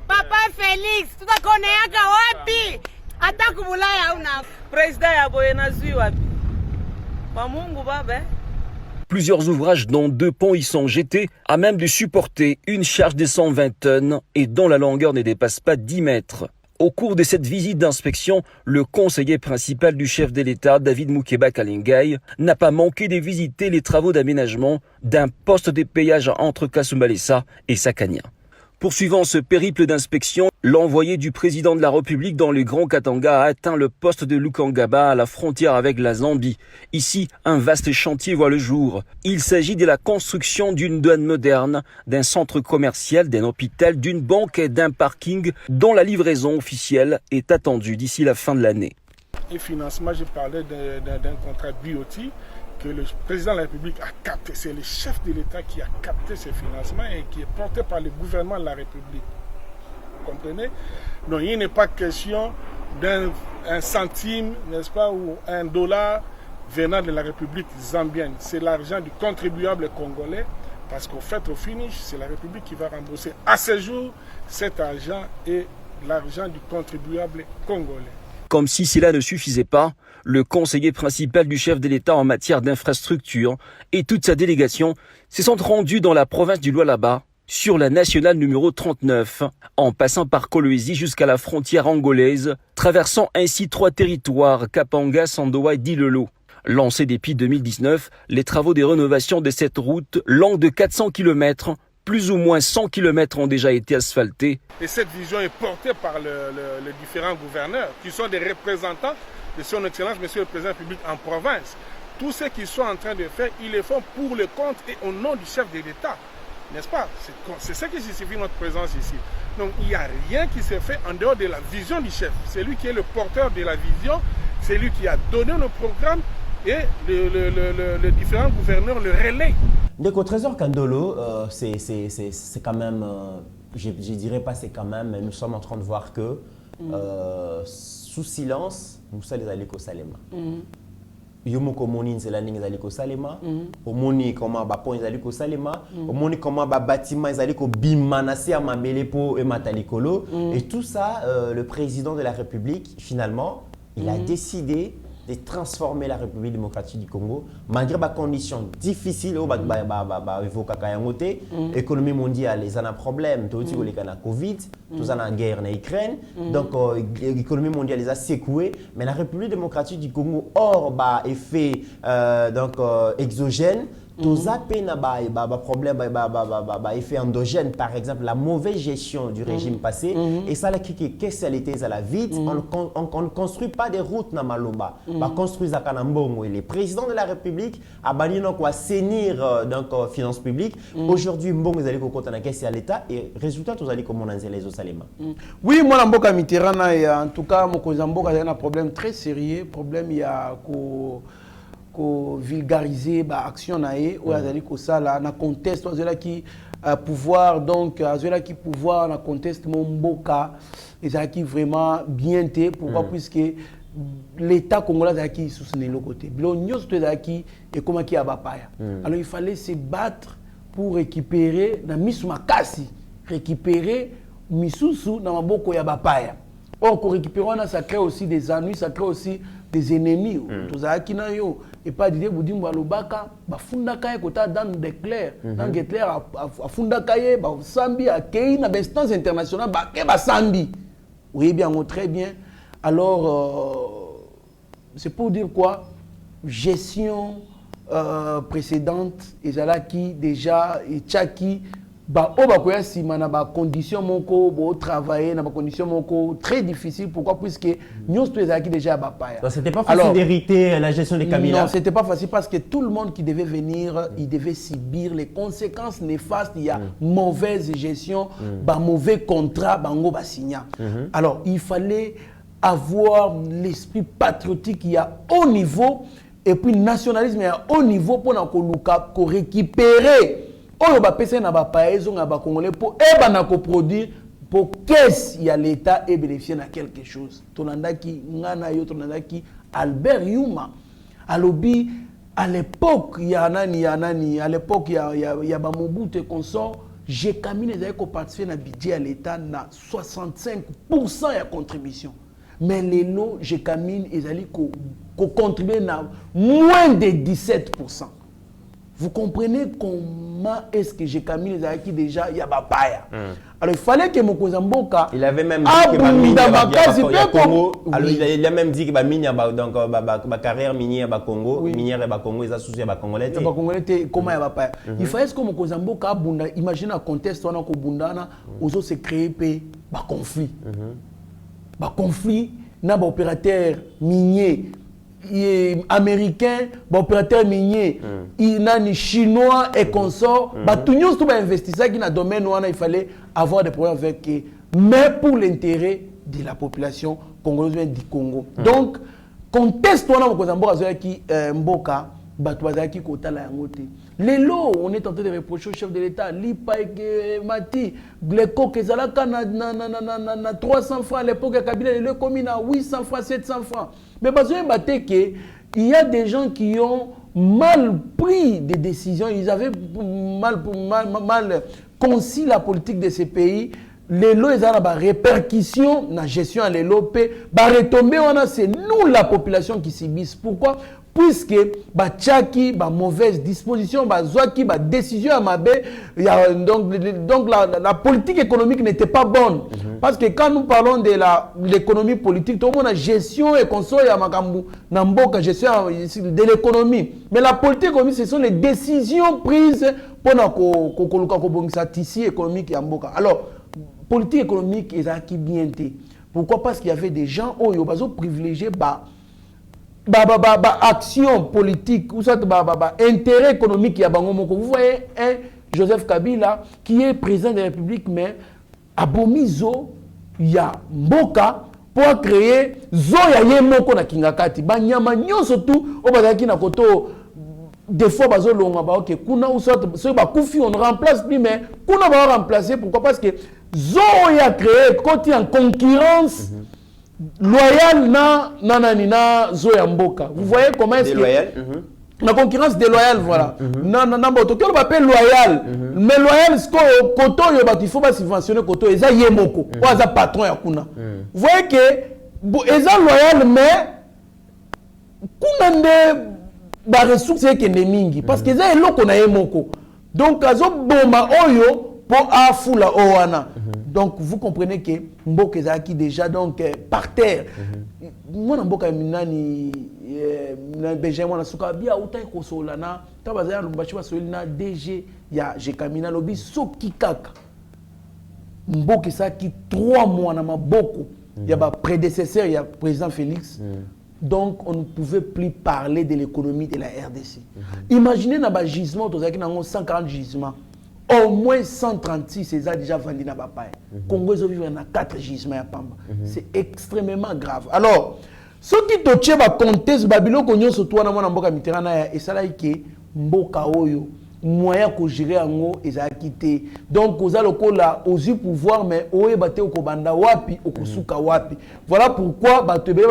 Papa Félix, Plusieurs ouvrages dont 2 ponts y sont jetés à même de supporter une charge de 120 tonnes et dont la longueur ne dépasse pas 10 mètres. Au cours de cette visite d'inspection, le conseiller principal du chef de l'État, David Moukeba Kalengai, n'a pas manqué de visiter les travaux d'aménagement d'un poste de péage entre Kasumbalesa et Sakania. Poursuivant ce périple d'inspection, l'envoyé du président de la République dans le Grand Katanga a atteint le poste de Lukangaba à la frontière avec la Zambie. Ici, un vaste chantier voit le jour. Il s'agit de la construction d'une douane moderne, d'un centre commercial, d'un hôpital, d'une banque et d'un parking dont la livraison officielle est attendue d'ici la fin de l'année. Et financement, je parlais d'un contrat BOT que le président de la République a capté. C'est le chef de l'État qui a capté ce financement et qui est porté par le gouvernement de la République. Vous comprenez? Donc il n'est pas question d'un centime, n'est-ce pas, ou un dollar venant de la République zambienne. C'est l'argent du contribuable congolais parce qu'au fait, au finish, c'est la République qui va rembourser à ce jour cet argent et l'argent du contribuable congolais. Comme si cela ne suffisait pas, le conseiller principal du chef de l'État en matière d'infrastructure et toute sa délégation se sont rendus dans la province du Lualaba, sur la nationale numéro 39, en passant par Kolwezi jusqu'à la frontière angolaise, traversant ainsi 3 territoires, Kapanga, Sandoa et Dilolo. Lancés depuis 2019, les travaux de rénovation de cette route, longue de 400 km, plus ou moins 100 km ont déjà été asphaltés. Et cette vision est portée par les différents gouverneurs, qui sont des représentants de son Excellence, Monsieur le Président de la République en province. Tout ce qu'ils sont en train de faire, ils le font pour le compte et au nom du chef de l'État. N'est-ce pas? C'est ce qui justifie notre présence ici. Donc il n'y a rien qui s'est fait en dehors de la vision du chef. C'est lui qui est le porteur de la vision, c'est lui qui a donné le programme et les différents gouverneurs le relaient. Donc au Trésor Kandolo, c'est quand même, je dirais pas c'est quand même, mais nous sommes en train de voir que sous silence, nous sommes allés au Salema. Yomoko moni nzela ningi zali ko Salema, omoni comment ba pont zali ko Salema, omoni comment ba bâtiment zali ko bimana si amamele po e matalikolo et tout ça le président de la République finalement, il a décidé de transformer la République démocratique du Congo malgré les conditions difficiles au économie mondiale les a un problème tout la Covid tout ça la guerre en Ukraine donc l'économie mondiale les a secoué mais la République démocratique du Congo hors effet exogène tout ça peine problème effet endogène par exemple la mauvaise gestion du régime passé et ça là qu'est-ce qu'elle était à la vide on ne construit pas des routes na maloba on construit à Kanambongo et le président de la République a banni donc assainir donc finances publiques aujourd'hui mbongo ils allaient côté na caisse à l'état et résultat tous allez comment dans les Salema. Oui moi mboka Mitterrand et en tout cas mokonza mboka il y a un problème très sérieux problème il y a ko vulgariser ba action nae ou azali ko sala na conteste azela qui pouvoir donc azela qui pouvoir na conteste mboka ezala qui vraiment bien té pourquoi puisque l'état congolais azala qui soutenir le côté bilo nyos to ezala qui et comment qui abapaya alors il fallait se battre pour récupérer na misu makasi récupérer misusu na maboko ya bapaya or ko récupérer on a ça crée aussi des ennuis ça crée aussi des ennemis tozalaki na yo et pas dire budimbo alobaka bafundaka ye kota dans des clairs dans Hitler afundaka ye ba sambi akei na instance internationale ba ke ba sambi oui bien très bien alors c'est pour dire quoi gestion précédente ezalaki déjà et tchaki ba o ba koya sima na ba condition moko bo travailler na ba condition moko très difficile pourquoi puisque nous tous ezaki déjà ba paya. Donc c'était pas facile d'hériter la gestion des Kabila. Non, c'était pas facile parce que tout le monde qui devait venir, il devait subir les conséquences néfastes, il y a mauvaise gestion, ba mauvais contrat, bango ba signa. Alors, il fallait avoir l'esprit patriotique qui a haut niveau et puis nationalisme à haut niveau pour na récupérer oyo ba pesa na ba paezo na ba congolais pour na ko produire pour qu'est-ce il y a l'état et bénéficier na quelque chose tonandaki ngana yo tonandaki Albert Yuma alobi à l'époque il y a nani à l'époque il y a ba Mobutu consort j'ai caminé les ko participer na budget à l'état na 65% ya contribution mais les lots j'ai caminé ezali ko contribuer na moins de 17%. Vous comprenez comment est-ce que j'ai Camille Zaki déjà il y a Bapaya. Alors il fallait que Mokonzi Mboka il avait même dit que il a même dit que mine donc ba carrière minière ba Congo minière ba Congo ils a souci ba Congolais comment il y a Bapaya. Il fallait que Mokonzi Mboka abunda imagine un contexte on a ko bundana ozo se créer pe ba conflit. Ba conflit na ba opérateur minier américain, opérateur minier, il chinois et consorts, tout le monde investisseur qui dans le domaine où il fallait avoir des problèmes avec eux, mais pour l'intérêt de la population congolaise du Congo. Donc, conteste on Mboka, Batouazaki Kotala Yangote. Les lots, on est en train de reprocher au chef de l'État, Lipa et Mati, Gleco, Kezalaka, na 300 francs à l'époque, Kabila, le commune à 800 francs, 700 francs. Mais il y a des gens qui ont mal pris des décisions, ils avaient mal conçu la politique de ces pays. Les lots, ils ont des répercussions dans la gestion des lots. C'est nous, la population, qui subissent. Pourquoi? Puisque tchaki mauvaise disposition zoaki décision à mabé donc la politique économique n'était pas bonne parce que quand nous parlons de l'économie politique tout le monde a gestion et console ya makambu na mboka gestion de l'économie mais la politique économique ce sont les décisions prises pour na ko bongisa tissu économique ya mboka. Alors politique économique ezaki bien té. Pourquoi? Parce qu'il y avait des gens yo bazo privilégiés action politique ou soit intérêt économique ya bango moko. Vous voyez un Joseph Kabila qui est président de la République mais abomizo ya mboka pour créer zo ya ye moko na kingakati banyama nyonso tout o bazaki na koto des fois bazo longa ba OK kuna ou soit so ba kufi on remplace plus mais kuna ba remplacer. Pourquoi? Parce que zo ya créé quand il en concurrence loyal na zoya mboka. Vous voyez comment est-ce que la concurrence déloyale voilà. On appelle loyal. Mais loyal ce que koto il faut pas subventionner koto eza yemoko. Ou eza patron ya kuna. Vous voyez que eza loyal mais kuna nde ba ressources que mingi parce que eza eloko na yemoko. Donc azo boma oyo pour afula owana. Donc vous comprenez que Mboka ezaki déjà donc par terre. Moi na Mboka minani na Benjamin na suka bia utai kosola na tabazaya lumbashi ba solina DG ya Jekamina lobi soki kaka. Mboka ezaki 3 mois na maboko ya ba prédécesseur ya président Félix. Donc on ne pouvait plus parler de l'économie de la RDC. Imaginez na ba gisement tozaki na 140 gisements. Au moins 136, c'est déjà vendu dans Bapaya. Congo, ils vivent dans 4 gisements à Pamba. C'est extrêmement grave. Alors, ce qui te tient à contester, Babylone, qu'on y a surtout dans Mboka Mitterrand, et ça là, qui Mboka Oyo, moyen que gérer en haut, ils ont quitté. Donc, aux alocaux là, aux yeux pouvoir, mais oye bate au Kobanda wapi, au Kosuka wapi. Voilà pourquoi, Batebe,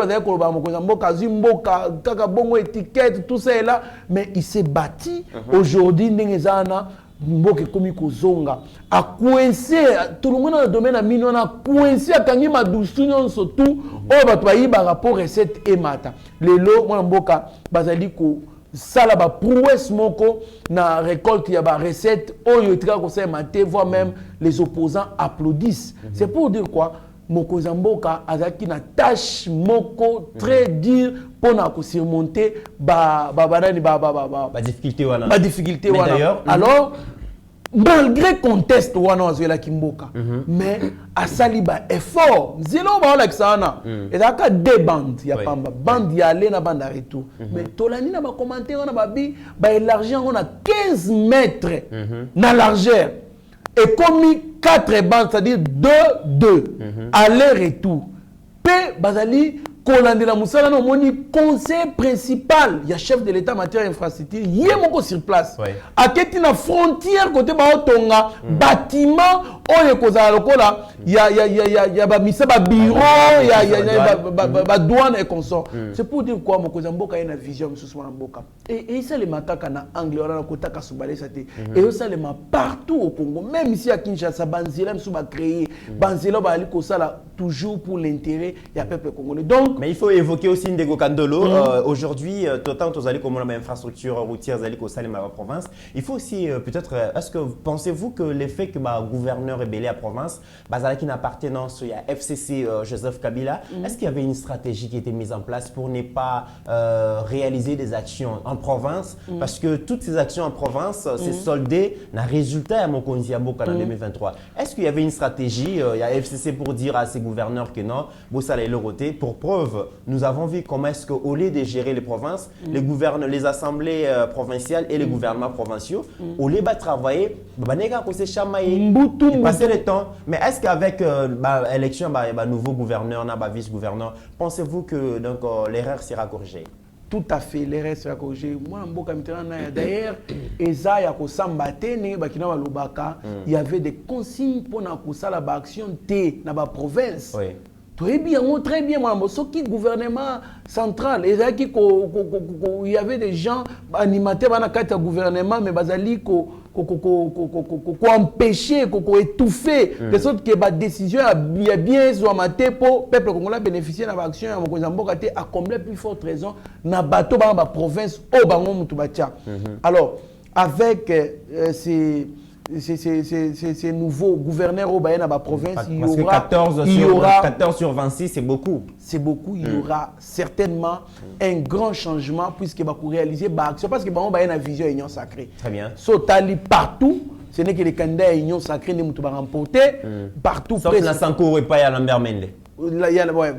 Mboka, Zimboka, Kakabongo, étiquette, tout ça est là. Mais il s'est bâti. Aujourd'hui, Nengezana, Mboka komi kozonga a coincé tout le monde dans le domaine à mine on a coincé à kangi madusu surtout o bato ba yiba rapport recette et mata lelo mwana Mboka bazali ko sala ba prouesse moko na récolte ya ba recette oyo tika ko sa maté voire même les opposants applaudissent. C'est pour dire quoi? Mokonzi Mboka azaki na tâche moko très dure pour na surmonter ba difficulté wana. Ba difficulté wana. Alors malgré conteste wana azoela Kimboka mais asali ba effort zelo ba la sana et aka deux bandes ya pamba bande ya aller na bande retour mais tolani na ba commentaire na ba bi ba élargir on a 15 mètres na largeur et comme 4 bandes, c'est-à-dire 2-2, aller-retour. P. Bazali, Kolande la Moussala, non, mon conseil principal, il y a chef de l'État en matière d'infrastructure, il y a mon sur place. À Ketina frontière, côté Baotonga, bâtiment, oyo kozala lokola ya bamisa babiro ya badouane et consort. C'est pour dire quoi mokonzi ya mboka ye na vision mosusu wana mboka et esalema kaka na angle wana na kotaka subalesa te et esalema partout au Congo, même ici à Kinshasa banzela mosusu bacréer banzela baali kosala toujours pour l'intérêt ya peuple congolais. Donc mais il faut évoquer aussi Ndeko Kandolo. Aujourd'hui tant aux allez comme la infrastructure routière allez qu'au Salem à la province, il faut aussi peut-être est-ce que pensez-vous que l'effet que gouverneur rebellé à province bazalaki une appartenance à FCC Joseph Kabila, est-ce qu'il y avait une stratégie qui était mise en place pour ne pas réaliser des actions en province parce que toutes ces actions en province c'est soldé n'a résultat à Mokonzi Mboka en 2023. Est-ce qu'il y avait une stratégie il y a FCC pour dire à ces gouverneurs que non, Bossala est le roté pour preuve, nous avons vu comment est-ce que au lieu de gérer les provinces, les gouverneurs, les assemblées provinciales et les gouvernements provinciaux, au lieu de travailler, passer le temps. Mais est-ce qu'avec l'élection, nouveau gouverneur, vice-gouverneur, pensez-vous que l'erreur sera corrigée? Tout à fait, l'erreur sera corrigée. Moi, d'ailleurs, Ezaya il y avait des consignes pour la action T dans la province. Oui. Très bien, moi, qui gouvernement central, il y avait des gens animateurs dans le gouvernement, mais bazali ko empêcher, ko étouffer, de sorte que la décision a bien soit maté pour peuple congolais bénéficier de l'action à Mokozamboka à combler plus forte raison na bateau dans la province au bango mutubacha. Alors avec ces nouveaux gouverneurs au Bayana la province, il y aura 14 sur 26, c'est beaucoup. C'est beaucoup, il y aura certainement un grand changement puisque va réaliser l'action parce que Bayana vision union sacrée. Très bien. Sotali partout, ce n'est que les candidats union sacrée ne va remporter partout. Sauf la Sankourou et pas à Lambert Mende.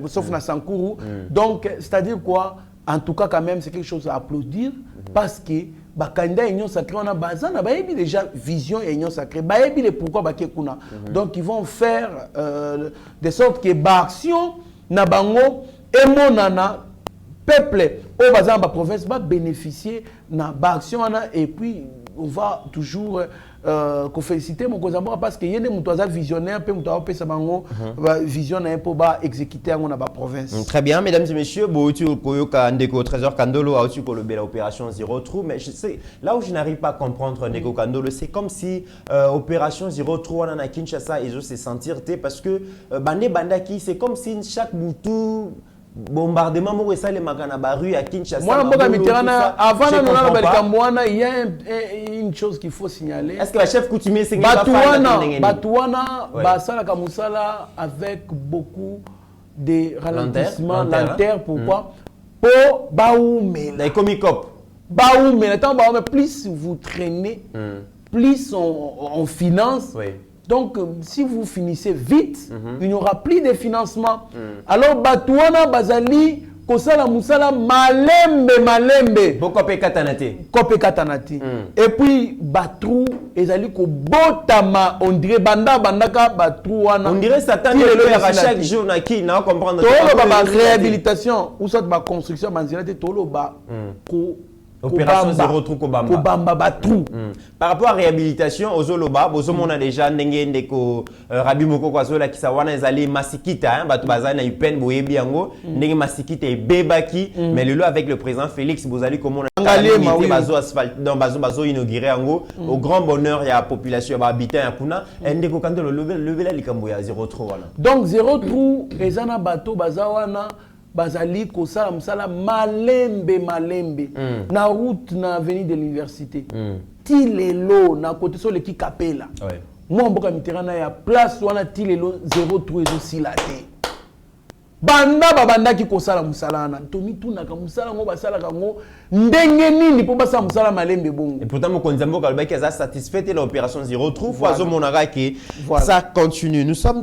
Sauf la Sankourou. Donc, c'est-à-dire quoi? En tout cas, quand même, c'est quelque chose à applaudir parce que les candidats union sacrée, on a déjà vision et union sacrée. Pourquoi donc, ils vont faire de sorte que l'action na bango et monana peuple au bazar de la province va bénéficier de l'action et puis on va toujours féliciter mon cousin parce que y a des visionnaires peu visionnaire pour exécuter dans la province. Très bien, mesdames et messieurs, Ndeko Trésor Kandolo a aussi l'opération Zéro Trou, mais je sais là où je n'arrive pas à comprendre Ndeko Kandolo, c'est comme si opération Zéro Trou on a Kinshasa ils osent se sentir parce que bandaki c'est comme si chaque boutou bombardement mo ça les makana baru à Kinshasa. Moi avant il y a une chose qu'il faut signaler. Est-ce que la chef coutumier c'est Batouana basala kamusala avec beaucoup de ralentissements lanterne pourquoi pour baoumé les comicop baoumé plus vous traînez plus on finance. Donc, si vous finissez vite, il n'y aura plus de financement. Alors, Batouana, Bazali, Kosala Moussala, Malembe. Kopé Katanati. Et puis, Batrou, Ezali, Botama, on dirait Bandaka, Batrouana. On dirait Satan, à chaque jour, qui n'a pas comprendre. Tolo, réhabilitation, ou soit ma construction, Tolo, opération Zéro Trou Kobamba Batrou. Par rapport à réhabilitation, Ozoloba, on a déjà Ndeko Rabi Moko Kwazola qui sawana ezali masikita, Batu Bazana Ipen Boyebi Yango, Ndenge masikita et Bebaki, mais le lot avec le président Félix Bozali comme on a bazo asphalte dans bazo inauguré Yango au grand bonheur il y a population ba habitant ya kuna Ndeko Kandolo lever la likambo ya Zéro Trou wana. Donc Zéro Trou ezana bato bazawana bazali kosala msala malembe na route na avenue de l'université tilelo na côté sur le ki kapela moi mboka Mitterrand ya place wana tilelo 03 ezosila te banda ki kosala musala na tomi tunaka musala ngo basala kango ndenge nini po basala musala malembe bongo. Et pourtant Mokonzi Mboka Albaki a satisfait de l'opération Zéro Trou foizo monara qui ça continue. Nous sommes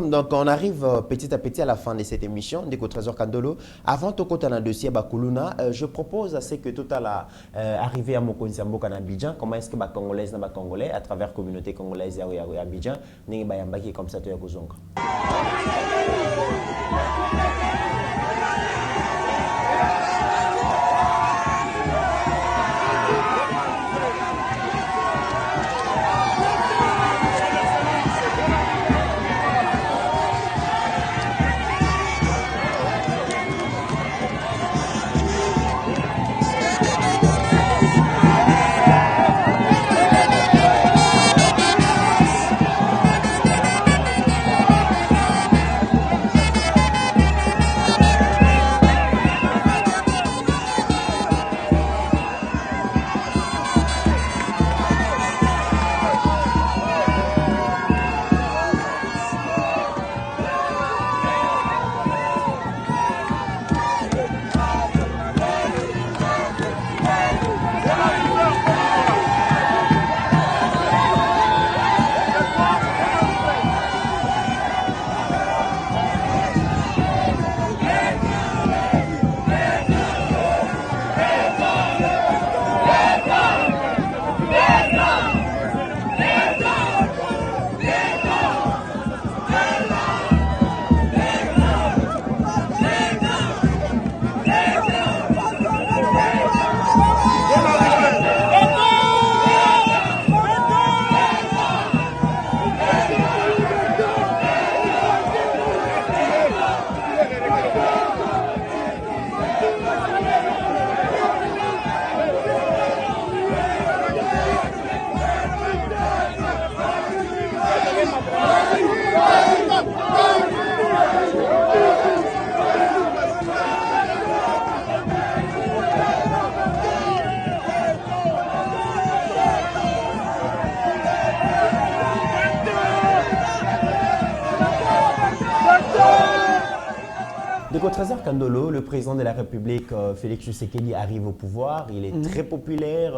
donc on arrive petit à petit à la fin de cette émission Ndeko Trésor Kandolo. Avant de côté dans dossier Bakuluna, je propose à ce que tout à la arrivée à Mokonzi Mboka na Abidjan, comment est-ce que ba congolaises na ba congolais à travers communauté congolaise ya Abidjan ningi ba yambaki comme ça to ya kozonga. Ndeko Trésor Kandolo, le président de la République, Félix Tshisekedi, arrive au pouvoir. Il est très populaire,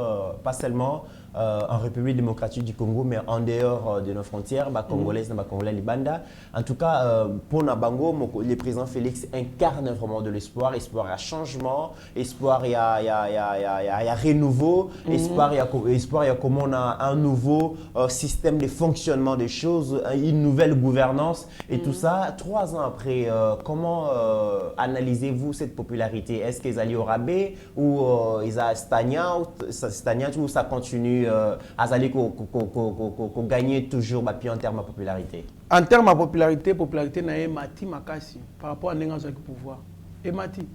pas seulement en République démocratique du Congo, mais en dehors de nos frontières, congolaises, congolais, libanda. En tout cas, pour Nabango, le président Félix incarne vraiment de l'espoir. Espoir à changement, espoir il y a renouveau, espoir il y a comment on a un nouveau système de fonctionnement des choses, une nouvelle gouvernance et tout ça. 3 ans après, comment analysez-vous cette popularité? Est-ce qu'ils allaient au rabais ou ils ont stagnant ou ça continue à gagner toujours en termes de popularité? En termes de popularité n'a mati makasi par rapport à n'engager pouvoir. Et mati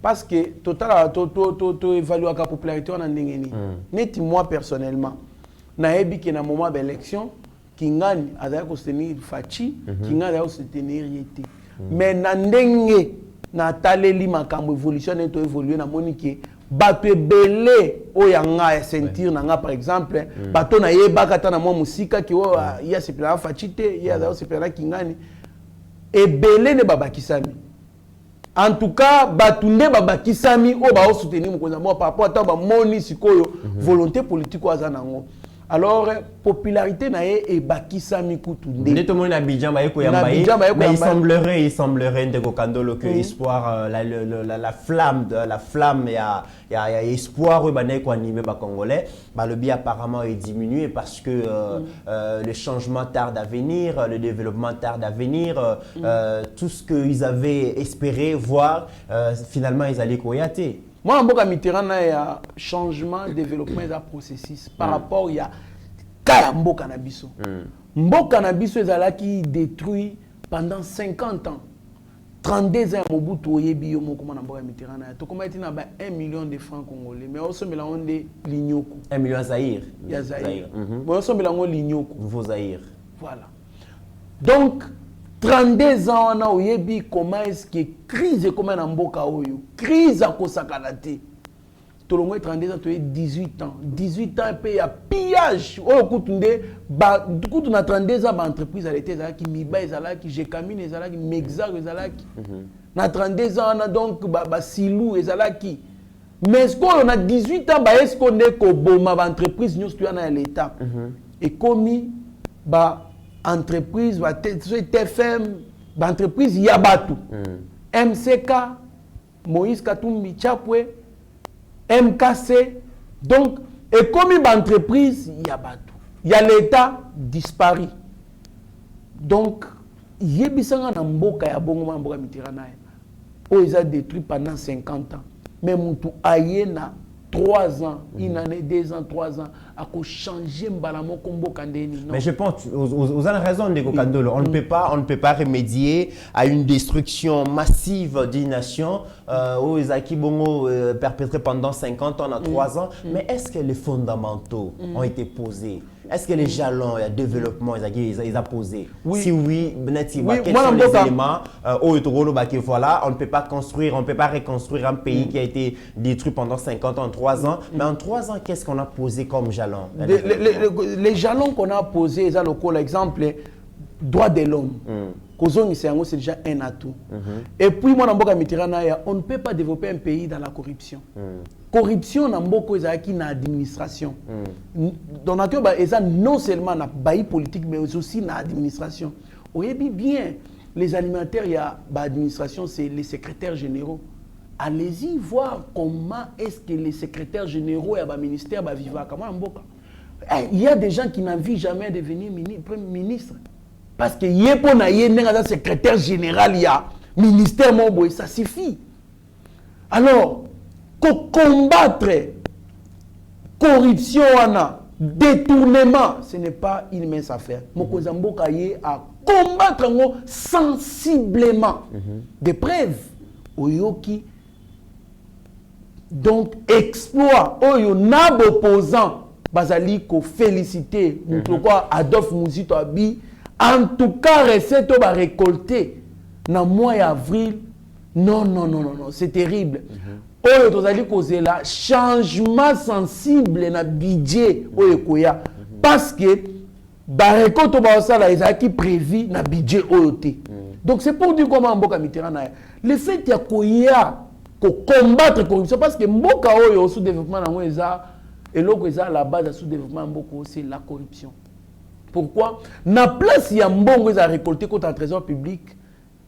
parce que total évaluer la popularité on a n'engeni. Net moi personnellement na ebi que na moment d'élection Kingani a d'ailleurs soutenir Fachi, Kingani a soutenir Yete. Mais na ndenge na taleli makambo évolution et to évoluer na monique bato belé o yanga sentir nanga par exemple bato na yeba kata na mwa musika ki o ya sepela Fachi ya d'ailleurs sepela Kingani et belé ne babakisami. En tout cas, batunde babakisami o ba soutenir mokonza mo par rapport à ta ba moni sikoyo volonté politique wa zanango. Alors, popularité nae et bakisami kutunde. Tout le monde a Abidjan mais il semblerait Ndeko Kandolo que espoir la flamme il y a espoir ko animé ba congolais, le bi apparemment est diminué parce que le changement tarde à venir, le développement tarde à venir, tout ce qu'ils avaient espéré voir finalement ils allaient koyate. Moi, en Boka Mitterrand, il y a changement, développement et processus par rapport à Kaya Mboka Nabiso. Mboka Nabiso est qui détruit pendant 50 ans. 32 ans, Mobutu Oyebi Yomo, comme on a Mboka Mitterrand. Tu comment il y a 1 million de francs congolais, mais aussi il y a des Lignoku. 1 million Zaïre. Il y a Zaïre. Mais aussi il y a Lignoku. Nouveau Zaïre. Voilà. Donc, 32 ans, on a oyebi comment est-ce que crise comme un mboka oyo crise à kosakalate tout le monde 32 ans tu es 18 ans 18 ans et ya pillage oyo kutunde ba kutuna 32 ans ba entreprise arrêté za ki miba ezala ki jekamine ezala ki mexa ezala ki na 32 ans on a donc ba silou ezala ki mais est-ce qu'on a 18 ans ba est-ce qu'on est ko boma ba entreprise nous tu na l'état et commis ba entreprise, TFM, entreprise Yabatu, MCK, Moïse Katumbi Chapwe, MKC. Donc, et comme une entreprise Yabatu, il y a l'État disparu. Donc, il y a des mboka ya bongo mboka Mitterrand. Ils ont détruit pendant 50 ans. Mais Moutou Ayena 3 ans, une année, 2 ans, 3 ans, à changer Mbalamo Kombo Kandeni. Mais je pense, vous avez raison, Ndeko Kandolo. On ne peut pas remédier à une destruction massive d'une nation où les acquis bongo perpétrés pendant 50 ans, 3 ans. Mais est-ce que les fondamentaux ont été posés? Est-ce que les jalons, le développement, ils ont posé? Oui. Si oui, quels sont les éléments voilà, on ne peut pas construire, on ne peut pas reconstruire un pays qui a été détruit pendant 50 ans, 3 ans. Mais en 3 ans, qu'est-ce qu'on a posé comme jalons? Les jalons qu'on a posés, l'exemple, droit de l'homme. C'est déjà un atout. Et puis, moi, on ne peut pas développer un pays dans la corruption. Corruption, on a une administration. Donc, non seulement dans la politique, mais aussi dans l'administration. Vous voyez bien, les animateurs, il y a l'administration, c'est les secrétaires généraux. Allez-y voir comment est-ce que les secrétaires généraux et le ministère vivent. Il y a des gens qui n'envient jamais devenir premier ministre. Parce que y a un secrétaire général, il y a ministère, ça suffit. Alors, combattre corruption, détournement, ce n'est pas une mince affaire. Mokozamboka y a combattre sensiblement. Des preuves. Oyoki. Donc, exploit. Oyo nab opposant. Bazaliko félicité. Adolphe Mouzito Abi. En tout cas, recette va récolter dans le mois d'avril. Non, c'est terrible. Oyo tozali kozela changement sensible na budget oyo koya parce que ba récolte ba sala ezaki prévu na budget oyo te. Donc c'est pour dire comment Mboka Mitterrand, le fait qu'il y a combattre la corruption, parce que Mboka Oyo sous-développement, et l'autre la base de sous-développement, c'est la corruption. Pourquoi? Na place il y a mbongo ils a récolté contre un trésor public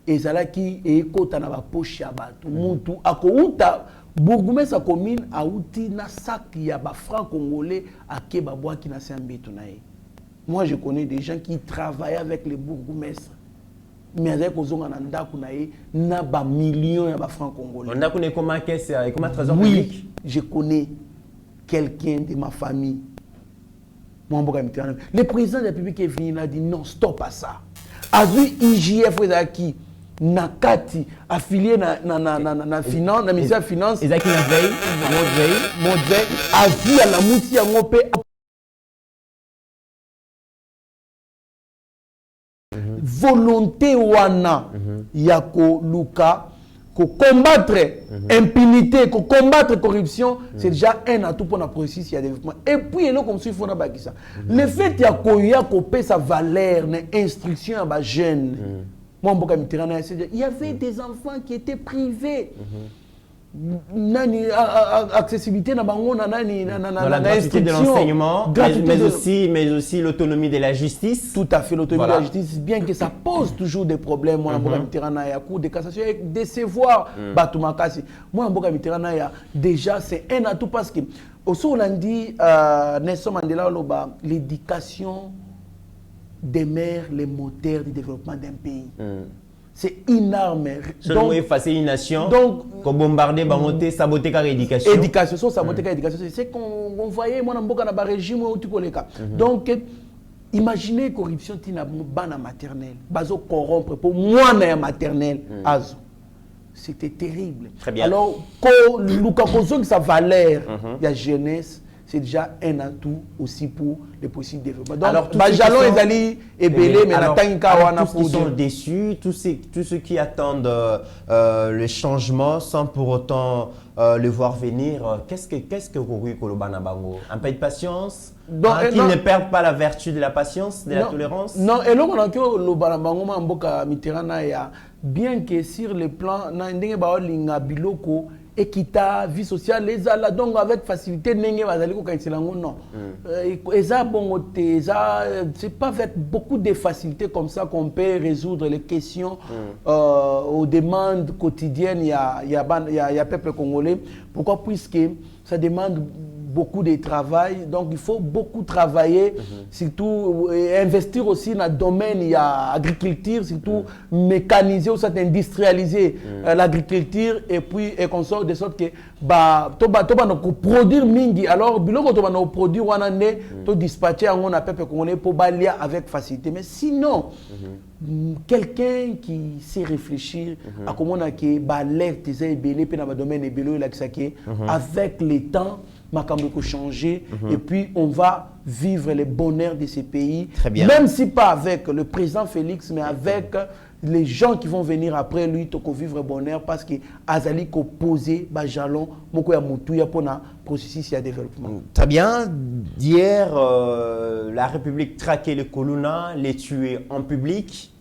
et ça là qui est côté na ba poche ya bato mutu akouta bourgmestre sa commune a outi na sac ya ba franc congolais à Kebabwa qui na sembeto na ye. Moi je connais des gens qui travaillent avec les bourgmestres mais avec ozonga na ndako na ye na ba millions ya ba franc congolais. On a connaît comment caisse comment trésor public? Oui, je connais quelqu'un de ma famille. Le président de la République est venu, il a dit non, stop à ça. A vu IGF qui Nakati affilié na finance, na ministère de finance. Ils ont qui veille, a vu à la mouti à ngopé. Volonté wana yako luka. Combattre impunité, combattre corruption, c'est déjà un atout pour la processus de développement. Et puis, comme si il faut ça. Le fait qu'il y a sa valeur, l'instruction à jeunes, moi, il y avait des enfants qui étaient privés. Accessibilité dans la gratuité de l'enseignement, mais aussi l'autonomie de la justice. Tout à fait, l'autonomie de la justice, bien que ça pose toujours des problèmes. Moi, en cours de cassation, décevoir Batumakasi. Moi, en Mitterrand, déjà, c'est un atout parce que, au on a dit, Nelson Mandela, l'éducation demeure les moteurs du développement d'un pays. C'est une arme. Donc, effacer une nation, bombarder, monter, saboter la l'éducation. Éducation, saboter la l'éducation. C'est ce qu'on voyait, moi, dans le régime où tu connais. Donc, imaginez la corruption qui n'a pas de maternelle. Bazo corrompre pour moi, dans la maternelle. C'était terrible. Très bien. Alors, quand Luka Kozong, sa valeur, il y a jeunesse. C'est déjà un atout aussi pour les possibles développements. Donc, alors, Jalon et Zali et Belé, mais la tous qui sont déçus, tous ceux qui attendent le changement sans pour autant le voir venir, qu'est-ce que Ruri Kolobana Bango? Un peu de patience, qui ne perdent pas la vertu de la patience, de la tolérance? Non, et là, on a que le Banabango, Mboka Mitterrand, bien que sur le plan, Nandenge Baolinga Biloko, équita, vie sociale, les ala donc avec facilité, non. C'est pas avec beaucoup de facilité comme ça qu'on peut résoudre les questions aux demandes quotidiennes. Il y a peuple congolais. Pourquoi? Puisque ça demande beaucoup de travail, donc il faut beaucoup travailler, surtout investir aussi dans le domaine, il y a agriculture, surtout mécaniser ou industrialiser l'agriculture et puis et qu'on sorte de sorte que produire mingi, alors biloko to ba produire wana ne to dispatcher on a peuple congolais pour balia avec facilité, mais sinon quelqu'un qui sait réfléchir à comment on a que l'alerte est belé pe na domaine et belé là avec le temps Makambo peut changer et puis on va vivre les bonheurs de ces pays. Très bien. Même si pas avec le président Félix, mais avec les gens qui vont venir après lui, to vivre bonheur parce que Azali ko poser ba jalon moko ya mutu ya pona processus ya développement. Très bien. Hier, la République traquait le Kuluna, les tuer en public.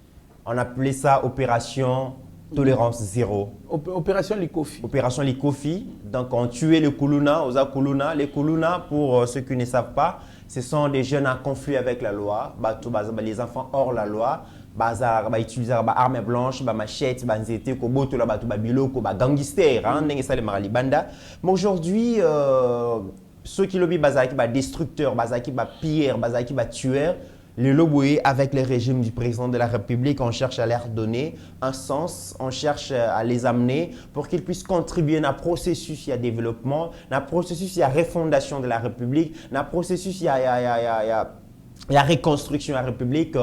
On appelait ça opération tolérance zéro. Opération Likofi. Opération Likofi. Donc, on tuait le Kuluna, Oza Kuluna. Les Kuluna, pour ceux qui ne savent pas, ce sont des jeunes en conflit avec la loi. Les enfants hors la loi. Ils utilisent des armes blanches, des machettes, des nzete, des biloko, des gangsters. Mais aujourd'hui, ceux qui lobby des destructeurs, des pilleurs, des tueurs, le lobby avec le régime du président de la République, on cherche à leur donner un sens, on cherche à les amener pour qu'ils puissent contribuer à un processus de développement, à un processus de refondation de la République, à un processus de la reconstruction de la République.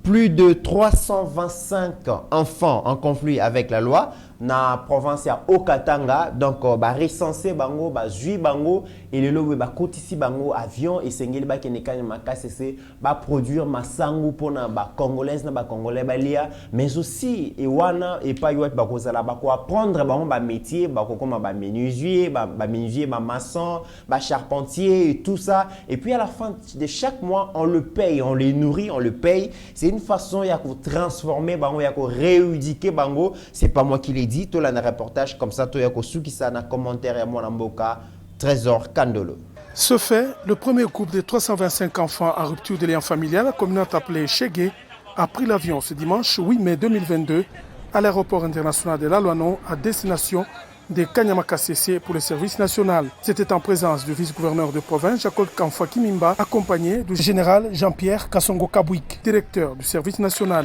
Plus de 325 enfants en conflit avec la loi. na province ya Okatanga donc ba recenser bango ba zui bango et le lobe ba kotisi bango avion et sengeli ba kenekanya makasese ba produire masangu pona ba congolaise na ba congolais balia mais aussi et wana et pas yot ba kozala ba ko apprendre bango ba métier ba ko comme ba menuisier ba maçon ba charpentier et tout ça et puis à la fin de chaque mois on le paye, on les nourrit, on le paye. C'est une façon ya ko transformer bango ya ko rééduquer bango, c'est pas moi qui l'ai dit, to la na reportage comme ça to ya ko suki ça na commentaire ya mon mboka Trésor Kandolo. Ce fait, le premier groupe de 325 enfants en rupture de lien familial, la communauté appelée Chegué, a pris l'avion ce dimanche 8 mai 2022 à l'aéroport international de Lalouanon à destination de Kanyama-Kasese pour le service national. C'était en présence du vice-gouverneur de province, Jacob Kamfa Kimimba, accompagné du général Jean-Pierre Kassongo Kabouik, directeur du service national.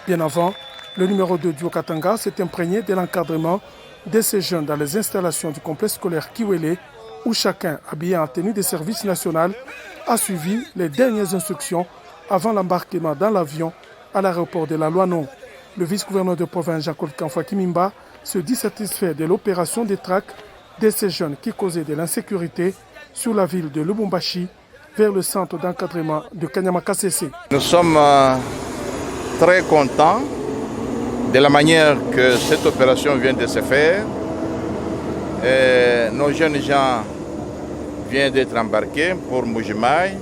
Bien avant, le numéro 2 du Okatanga s'est imprégné de l'encadrement de ces jeunes dans les installations du complexe scolaire Kiwele, où chacun, habillé en tenue de service national, a suivi les dernières instructions avant l'embarquement dans l'avion à l'aéroport de Lalouanon. Le vice-gouverneur de province, Jacob Kamfa Kimimba, se dit satisfait de l'opération des traques de ces jeunes qui causaient de l'insécurité sur la ville de Lubumbashi vers le centre d'encadrement de Kanyama-Kasese. Nous sommes très contents de la manière que cette opération vient de se faire. Nos jeunes gens viennent d'être embarqués pour Mbujimaï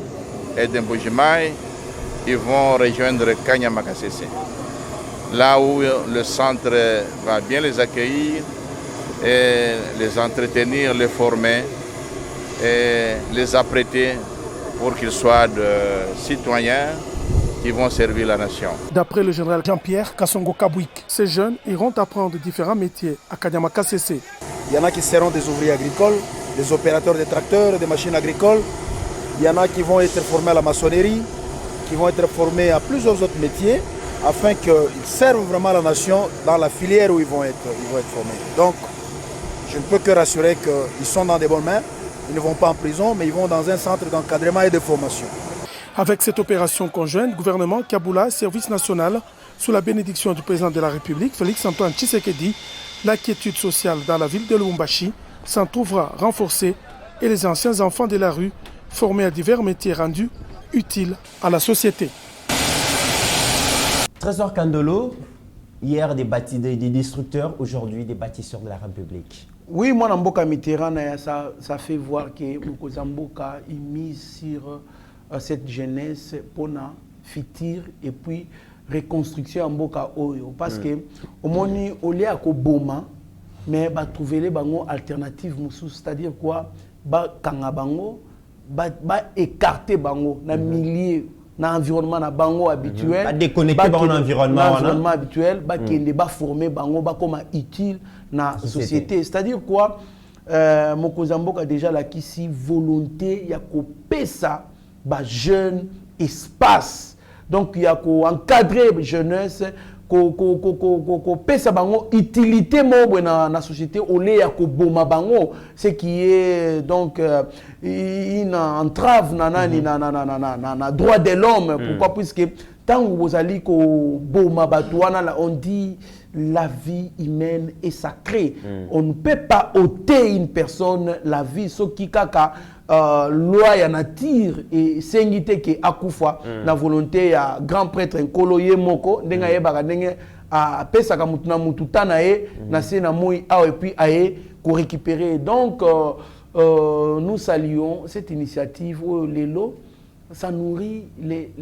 et de Mbujimaï, ils vont rejoindre Kanyama-Kasese. Là où le centre va bien les accueillir et les entretenir, les former et les apprêter pour qu'ils soient de citoyens qui vont servir la nation. D'après le général Jean-Pierre Kassongo Kabouik, ces jeunes iront apprendre différents métiers à Kanyama-Kasese. Il y en a qui seront des ouvriers agricoles, des opérateurs de tracteurs, des machines agricoles. Il y en a qui vont être formés à la maçonnerie, qui vont être formés à plusieurs autres métiers, afin qu'ils servent vraiment la nation dans la filière où ils vont être formés. Donc, je ne peux que rassurer qu'ils sont dans des bonnes mains. Ils ne vont pas en prison, mais ils vont dans un centre d'encadrement et de formation. Avec cette opération conjointe, gouvernement, Kaboula, service national, sous la bénédiction du président de la République, Félix-Antoine Tshisekedi, l'inquiétude sociale dans la ville de Lubumbashi s'en trouvera renforcée et les anciens enfants de la rue, formés à divers métiers rendus utiles à la société. Trésor Kandolo, hier des destructeurs, aujourd'hui des bâtisseurs de la République. Oui, moi, dans Mboka Mitterrand, ça fait voir que Mboka est mis sur cette jeunesse pour la futur et puis reconstruction en Mboka Oyo. Parce que au moment où il y a Boma, mais bah trouver les bango alternatives, c'est-à-dire quoi, bah kanga bango, bah écarter bango, na milieu. Dans l'environnement na bango habituel, pas déconnecter dans l'environnement habituel, bah qui est pas formé bango, bah comme utile na société. C'est-à-dire quoi, Mokozamboka a déjà la qui volonté, il y a coupé ça, bah jeune espace. Donc il y a encadrer jeunesse, pesa bango utilité mo na na société au lieu ya ko boma bango, ce qui est donc une entrave na droit de l'homme. Pourquoi? Puisque tant que vous allez ko boma batouana, on dit la vie humaine est sacrée. On ne peut pas ôter une personne la vie, ce qui kaka loi ya nature et sengité ke akufa la volonté ya grand prêtre nkolo ye moko ndenga ye baka ndenge a pesa ka mutuna mututana ye na se na moi et puis aye ko récupérer. Donc nous saluons cette initiative où lelo ça nourrit les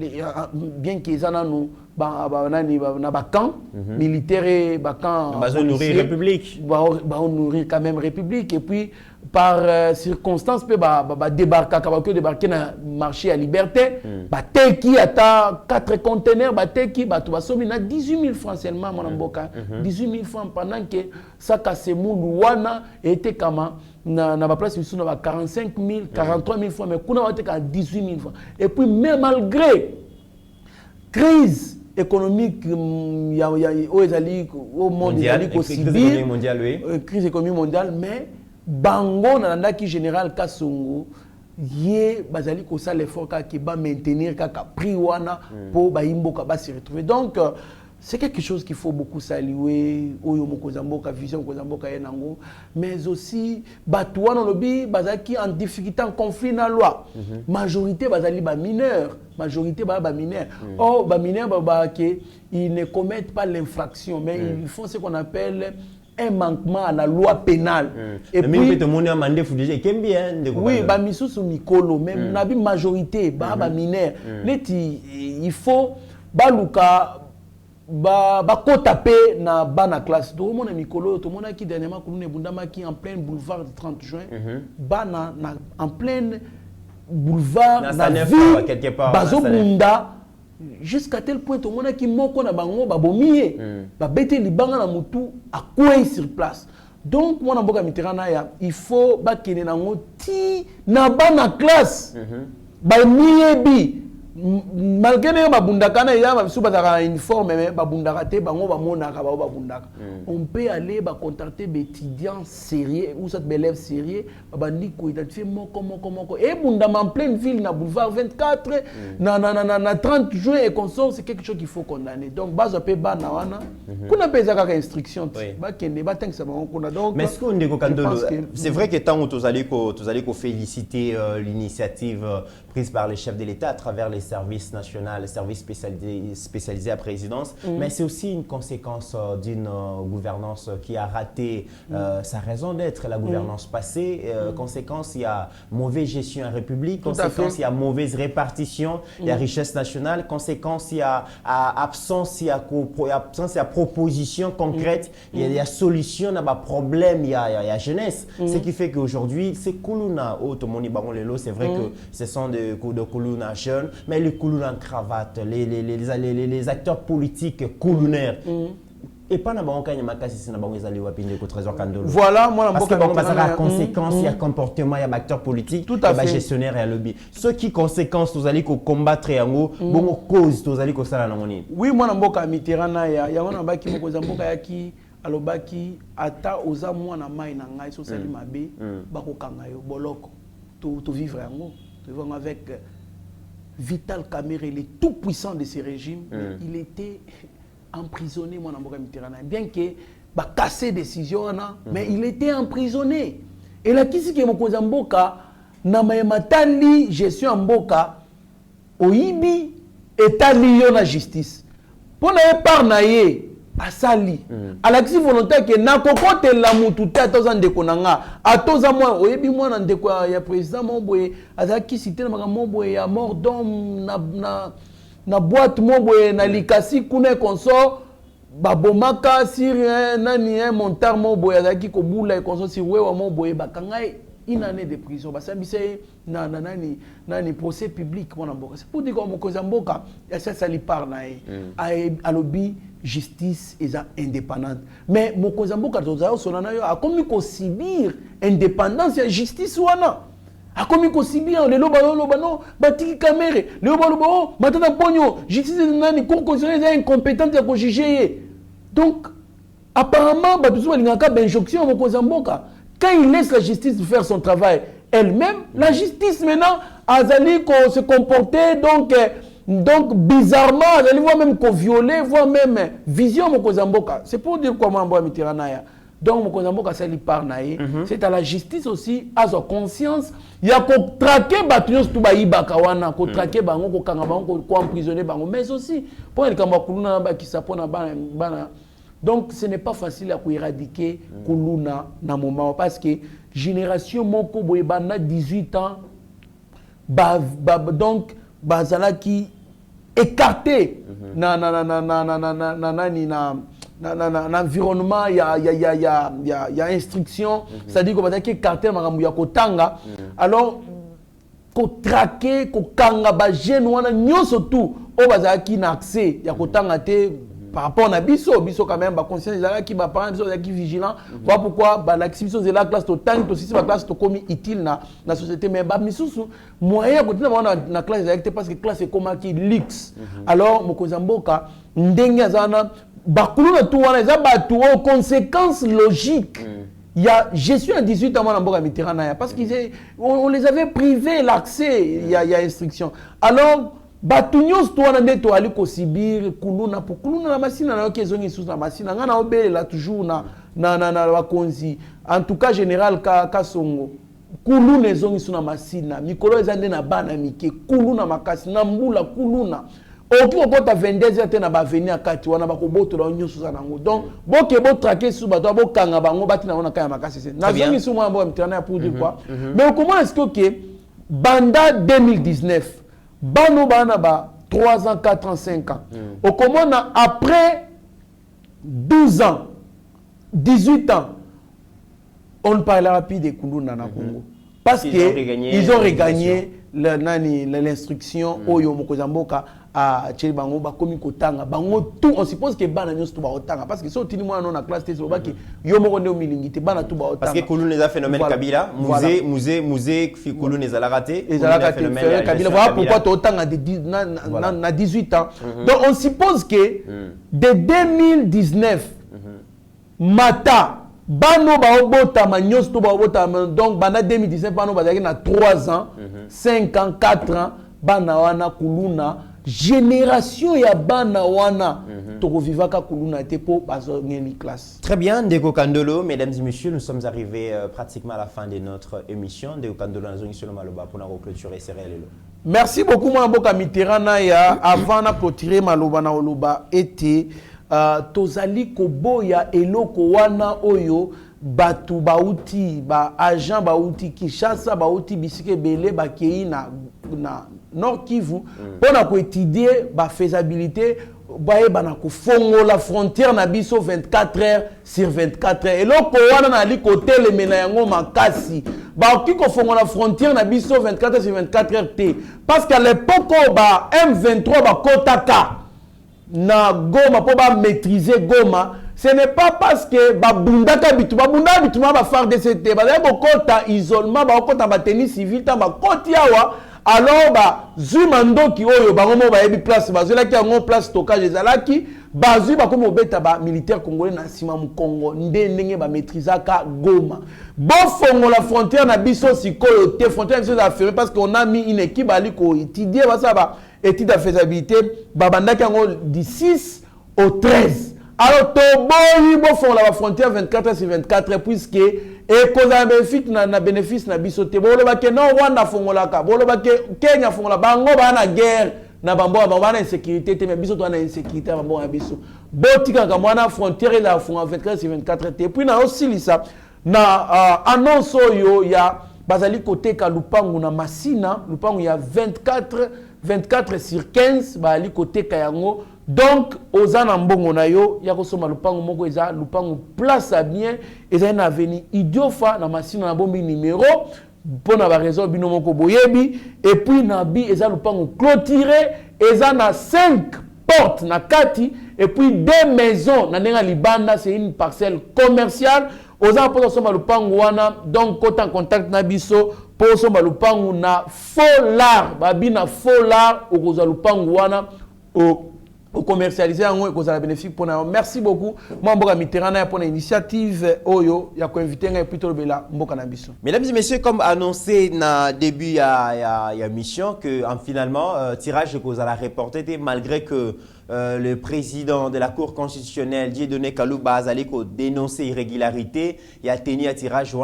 bien qu'ils en nous na camp militaire et camp on nourrit république on nourrit quand même république et puis par circonstance peut débarquer na marché à Liberté qui a 4 conteneurs qui na 18 000 francs seulement mon mboka 18 000 francs pendant que ça casse wana était comme na place ici na 45 000 43 000 francs mais kuna était à 18 000 francs et puis même malgré crise économique au monde crise économique mondiale mais bango na ki général Kassongo ye bazali ko sa l'effort ka ki ba maintenir ka prix wana pour ba imboka ba se retrouver. Donc c'est quelque chose qu'il faut beaucoup saluer. Oyo Mokozamboka, vision Mokozamboka Yenango, mais aussi Batouan Lobby, Bazaki en difficulté, en conflit dans la loi. Majorité Bazali ba mineur, majorité ba mineur. Oh, ba mineur ils ne commettent pas l'infraction, mais ils font ce qu'on appelle un manquement à la loi pénale. Et puis tout le monde a demandé oui, ba misusu mikolo, même nabi majorité ba mineur. Il faut baluka ba taper na bana classe. Tout le monde est mikolo, tout le monde qui dernièrement commune bundama qui en plein boulevard du 30 juin, bana en plein boulevard na ville quelque part bazo bunda jusqu'à tel point tout le monde qui moko na bango ba bomie ba bete libanga na mutu a quoi sur place. Donc moi na mboka Mitterrand ya il faut ba kene na ngoti na bana classe ba miebi malgré babundakana ya ba suba za uniforme mais babundaka te bango ba monaka ba babundaka on peut aller ba contacter des étudiants sérieux ou ça des élèves sérieux ba ndi ko identifier moko et bundama en pleine ville na boulevard 24 na 30 juin et consort c'est quelque chose qu'il faut condamner donc bazo pe bana wana kuna peza ka instruction ba kende ba tank ça bango kuna donc mais ce qu'on dit c'est vrai que tant tous allez ko féliciter l'initiative prise par les chefs de l'État à travers les services nationaux, les services spécialisés à présidence, mais c'est aussi une conséquence d'une gouvernance qui a raté sa raison d'être, la gouvernance passée. Conséquence, il y a mauvaise gestion en République. Conséquence, il y a mauvaise répartition de la richesse nationale. Conséquence, il y a absence, il y a proposition concrète, il y a solution à un problème, il y a jeunesse. Ce qui fait qu'aujourd'hui, c'est Koulouna, c'est vrai que ce sont de Koulouna jeunes, mais les Koulouna en cravate, les acteurs politiques Koulounaires. Et pas na bango kanya makasi c'est na bango ezali wapinde ko trésor Kandolo. Voilà, moi parce que bango ça a conséquence, il y a comportement, il y a acteurs politiques, il y a gestionnaire et lobby. Ce qui conséquence vous allez ko combattre yango, bongo cause vous allez ko sala na moni. Oui, moi na mboka Mitterrand ya wana baki moko za mboka yaki alobaki ata oza mwana mai na ngai so sali mabe bako kanga yo boloko to vivre yango. Nous vivons avec Vital Kamerhe, le tout puissant de ce régime, il était emprisonné, moi, dans Mitterrand. Bien que bah casser décision, mais il était emprisonné. Et là, qui c'est qui est Mboka, na matali gestion Mboka, oibi état lié na justice. Pour ne pas naie asali. À l'action volontaire que na kokote la mutu te atoza ndeko nanga. Atoza moi oyebi moi na ndeko ya président Momboye azaki cité na Momboye ya mort d'homme na boîte Momboye na likasi kuna consort babomaka sur nani montar Momboye azaki ko bula consort sur wewa Momboye bakanga une année de prison. Basambise nani procès public mon amboka. C'est pour dire que mon Kozamboka ça sali par nae a lobby justice est indépendante. Mais mon Kozamboka tozao sonana yo a comme ko subir indépendance et justice wana. A comme ko subir le loba non batiki Kamerhe le loba matata ponyo justice nani cour constitutionnelle incompétente à ko juger. Donc apparemment ba besoin lingaka injonction mon Kozamboka. Quand il laisse la justice faire son travail elle-même, la justice maintenant azali ko se comporter donc bizarrement, azali voire même ko violer, voire même vision Mokozamboka. C'est pour dire quoi moi Mitterrand ya. Donc Mokozamboka ça lui parle naé, c'est à la justice aussi à sa conscience, il y a ko traquer batunyos tout ba ibaka wana, ko traquer bango ko kanga bango ko emprisonner bango, mais aussi pour el kamba kuluna ba ki sapona bana. Donc, ce n'est pas facile à éradiquer Koulouna dans moment parce que génération Moko Boyebana 18 ans, donc bazala qui écarté l'environnement, il y a instruction, c'est-à-dire qu'on va dire écarté makambu ya kotanga. Alors, ko traquer, ko kanga ba jeune wana nyoso tout, o bazala qui n'a accès ya kotanga te. Par rapport à biso quand même, ba conscience qui ba parents biso qui vigilant. Voilà pourquoi ba l'activité de la classe to tank to système classe to comme utile na société mais ba misusu moyen ko na classe parce que classe est comme qui luxe. Alors Mokozamboka ndenge azana ba kuluna tout wana za ba tout conséquences logiques. Il y a gestion à 18 ans dans Mitterrand parce qu'on les avait privés l'accès, il y a instruction. Alors Batu nyonso to wana nde to ali ko sibir kuluna po kuluna na masina na yoke zongi sous na masina ngana obele la toujours na bakonzi en tout cas général ka songo kuluna zongi sous na masina mikolo ezande na bana mike kuluna makasi na mbula kuluna oki okota 22h te na ba venir akati wana bakoboto la nyonso za nango donc boke bo traquer sous bato bo kanga bango batina wana kaya makasi se na zongi sous moi bo mtana pour dire quoi mais comment est-ce que banda 2019 bano bana ba 3 ans, 4 ans, 5 ans. Au Comona, après 12 ans, 18 ans, on ne parlera plus des Kuluna na Congo. Parce qu'ils ont regagné l'instruction Oyo Mokozamboka à Tchelibango, Bakomi Kotanga, Bango, tout. On suppose que Bana Nyos Tuba Otanga. Parce que si on tient moi dans la classe, c'est que Yomorone au Milingite, Bana Tuba Otanga. Parce que Kuluna est un phénomène Kabila, musée, Kuluna est raté. Ils ont raté Kabila. Voilà pourquoi tu Otanga na 18 ans. Donc on suppose que de 2019, Mata, Bano Baobota, Magnos Tuba donc Bana 2019, Bano Bazaki na 3 ans, 5 ans, 4 ans, Bana Wana Kuluna. Génération ya bana wana toko vivaka kuluna te po bazongeni classe. Très bien, Ndeko Kandolo, mesdames et messieurs, nous sommes arrivés pratiquement à la fin de notre émission. Ndeko Kandolo nazongi solo maloba pour clôturer ces réels. Merci beaucoup mon boka Mitterrand ya avant na clôturer maloba na oloba été tozali koboya eloko wana oyo batu bauti ba agent bauti Kinshasa bauti bisike bele bakei na Nord Kivu pour ko étudier ba faisabilité baye bana ko fongo la frontière na biso 24 heures sur 24 heures eloko wana na li côté le mena yango makasi ba ki ko fongo la frontière na biso 24 heures sur 24 heures te parce qu'à l'époque ba M23 ba kotaka na Goma pour ba maîtriser Goma. Ce n'est pas parce que babundaka bituma ba faire de cette ba kota isolement ba kota ba tennis civil ta ba kotiawa alors ba zumando ki oyo ba ngomo ba yebi place ba zela ki ngo place stockage ezalaki ba zu ba komo beta ba militaire congolais na sima mu Congo ndenge ba maîtrisaka Goma bon fongo la frontière na biso sikoyo te frontière biso za fermé parce qu'on a mis une équipe ali ko étudier ba ça ba étude de faisabilité ba bandaki ngo du 6 au 13. Alors, Toboyi, bon, font la frontière 24 heures sur 24 heures, puisque, et cause un bénéfice, na bisote, bon, le baké, non, Rwanda font la ka, bon, le baké, Kenya font la bango, ba na guerre, na bambo, ba na insécurité, mais bisote, na insécurité, bambo, na biso. Botika, comme on a frontière, la font 24 heures sur 24 heures, et puis, na aussi, lisa, na, annonce, yo, ya, bazali côté ka lupangu na masina, lupangu ya 24 sur 15, bazali côté ka yango. Donc, aux anambongo na yo, ya kosoma lupango moko eza lupango place à bien, eza na avenue Idiofa na masina na bombi numéro pour na ba raison bino moko boyebi et puis na bi eza lupango clôturé, eza na 5 portes na kati et puis 2 maisons na nenga libanda, c'est une parcelle commerciale. Aux anambongo soma lupango wana, donc quand en contact na biso pour soma lupango na folar, babi na folar au koza lupango wana au commercialiser en haut et la bénéfique pour nous. Merci beaucoup. Moi, Mboka Mitterrand pour l'initiative Oyo, il y a invité un plutôt Bela Mboka Nabiso. Mesdames et messieurs, comme annoncé dans début il y a mission que finalement tirage que vous allez reporter malgré que le président de la Cour constitutionnelle Dieudonné Kalouba a dénoncé irrégularité, il a tenu un tirage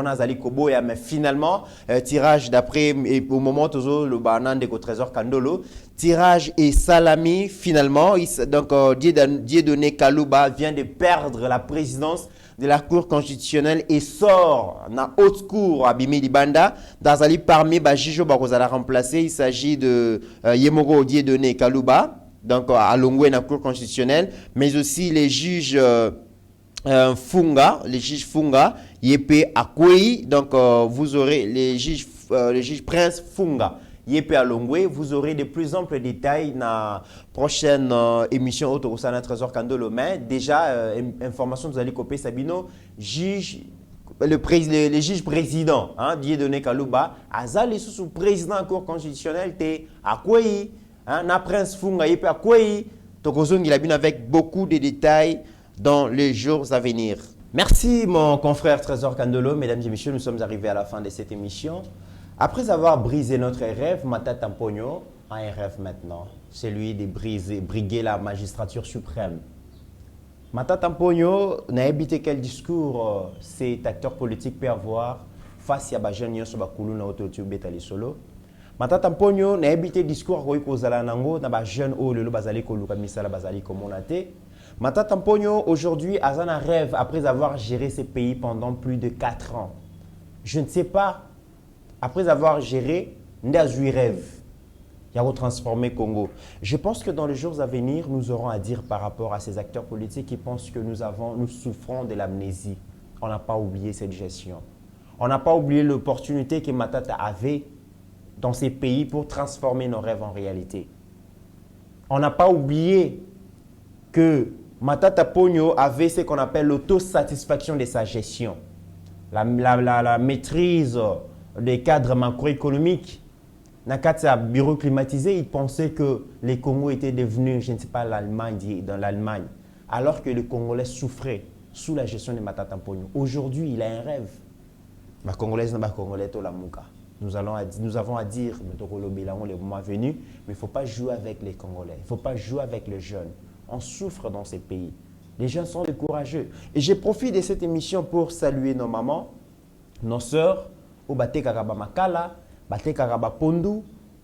mais finalement tirage d'après au moment où le banan de Trésor Kandolo tirage et salami finalement donc Dieudonné Kalouba vient de perdre la présidence de la Cour constitutionnelle et sort dans haute cour à Bimili Banda dans ali parmi Bajijo Bakozala remplacé. Il s'agit de Yemoro Dieudonné Kalouba, donc à Longwe dans la Cour constitutionnelle, mais aussi les juges Funga, Yepé Akwei, donc vous aurez les juges Prince Funga. Yepé à Longwe, vous aurez de plus amples détails dans la prochaine émission Autorousana Trésor Kandolo. Mais déjà, information de Zali Kopé Sabino, les juges présidents, Dieudonné Kalouba, Azali sous président de la Cour constitutionnelle, Akwei, na Prince Funga, Yepé Akwei, Tokozong, il a bien avec beaucoup de détails dans les jours à venir. Merci mon confrère Trésor Kandolo. Mesdames et messieurs, nous sommes arrivés à la fin de cette émission. Après avoir brisé notre rêve, Mata Tampogno, un rêve maintenant, celui de briguer la magistrature suprême. Matata Mpogno n'a habité quel discours cet acteur politique peut avoir face à Bajan sur Bakulu na autotube Betali Solo. Matata Mpogno n'a habité discours quoi kozala nango na ba jeune o lelo bazali ko luka misala bazali ko monate. Matata Mpogno aujourd'hui a un rêve après avoir géré ce pays pendant plus de 4 ans. Je ne sais pas, après avoir géré, Ndazui rêve. Il a transformé Congo. Je pense que dans les jours à venir, nous aurons à dire par rapport à ces acteurs politiques qui pensent que nous souffrons de l'amnésie. On n'a pas oublié cette gestion. On n'a pas oublié l'opportunité que Matata avait dans ces pays pour transformer nos rêves en réalité. On n'a pas oublié que Matata Mpogno avait ce qu'on appelle l'autosatisfaction de sa gestion. La maîtrise des cadres macroéconomiques. Nakata bureau climatisé, il pensait que les Congos étaient devenus, je ne sais pas, l'Allemagne, dans l'Allemagne, alors que les Congolais souffraient sous la gestion de Matata Mpogno. Aujourd'hui, il a un rêve. Ma Congolaise n'a pas Congolais to la mouka. Nous avons à dire, le moment venu, mais il ne faut pas jouer avec les Congolais, il ne faut pas jouer avec les jeunes. On souffre dans ces pays. Les jeunes sont courageux. Et je profite de cette émission pour saluer nos mamans, nos sœurs, au Bate Karaba Makala, Bate Karaba Pondu,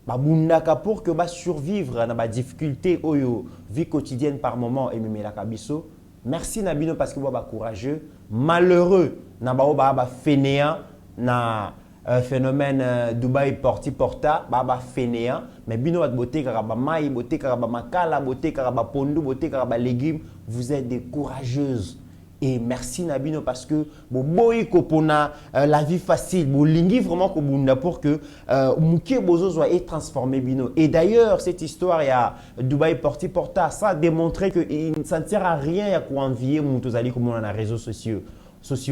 Babundaka pour que ba survivre dans la difficulté oyo vie quotidienne par moment et même la kabiso. Merci Nabino parce que vous êtes courageux, malheureux na fainéant na phénomène Dubaï porti porta baba fainéant mais bino wat boté karaba mai boté karaba makala boté karaba pondu boté karaba légumes, vous êtes des courageuses. Et merci Nabino parce que boy kopona la vie facile, bolingi vraiment kobunda pour que muké bozo soit transformé bino. Et d'ailleurs cette histoire il y a Dubaï porti porta ça a démontré que ça ne sert à rien à quoi envier mutozali comme on a réseaux sociaux.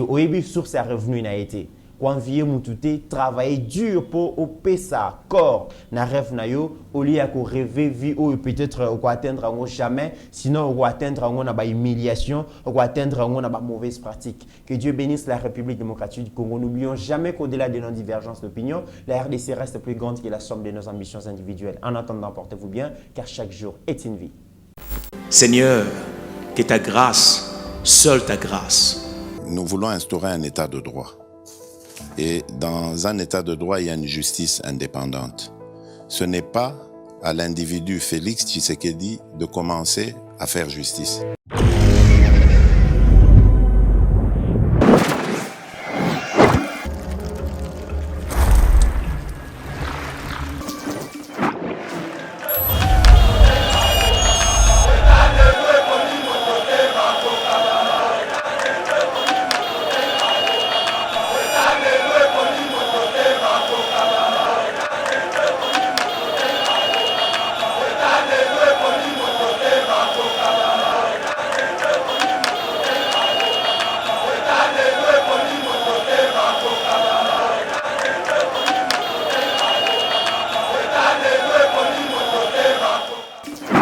Oyebi sur ses revenus n'a été. Envier mutute travailler dur pour opérer sa corps na rêve na yo au lieu de rêver vie ou peut-être ou atteindre un jamais sinon ou atteindre un na ba humiliation ou atteindre un na ba mauvaise pratique. Que Dieu bénisse la République démocratique du Congo. N'oublions jamais qu'au-delà de nos divergences d'opinion, la RDC reste plus grande que la somme de nos ambitions individuelles. En attendant, portez-vous bien car chaque jour est une vie. Seigneur, que ta grâce, seule ta grâce. Nous voulons instaurer un état de droit. Et dans un état de droit, il y a une justice indépendante. Ce n'est pas à l'individu Félix Tshisekedi de commencer à faire justice.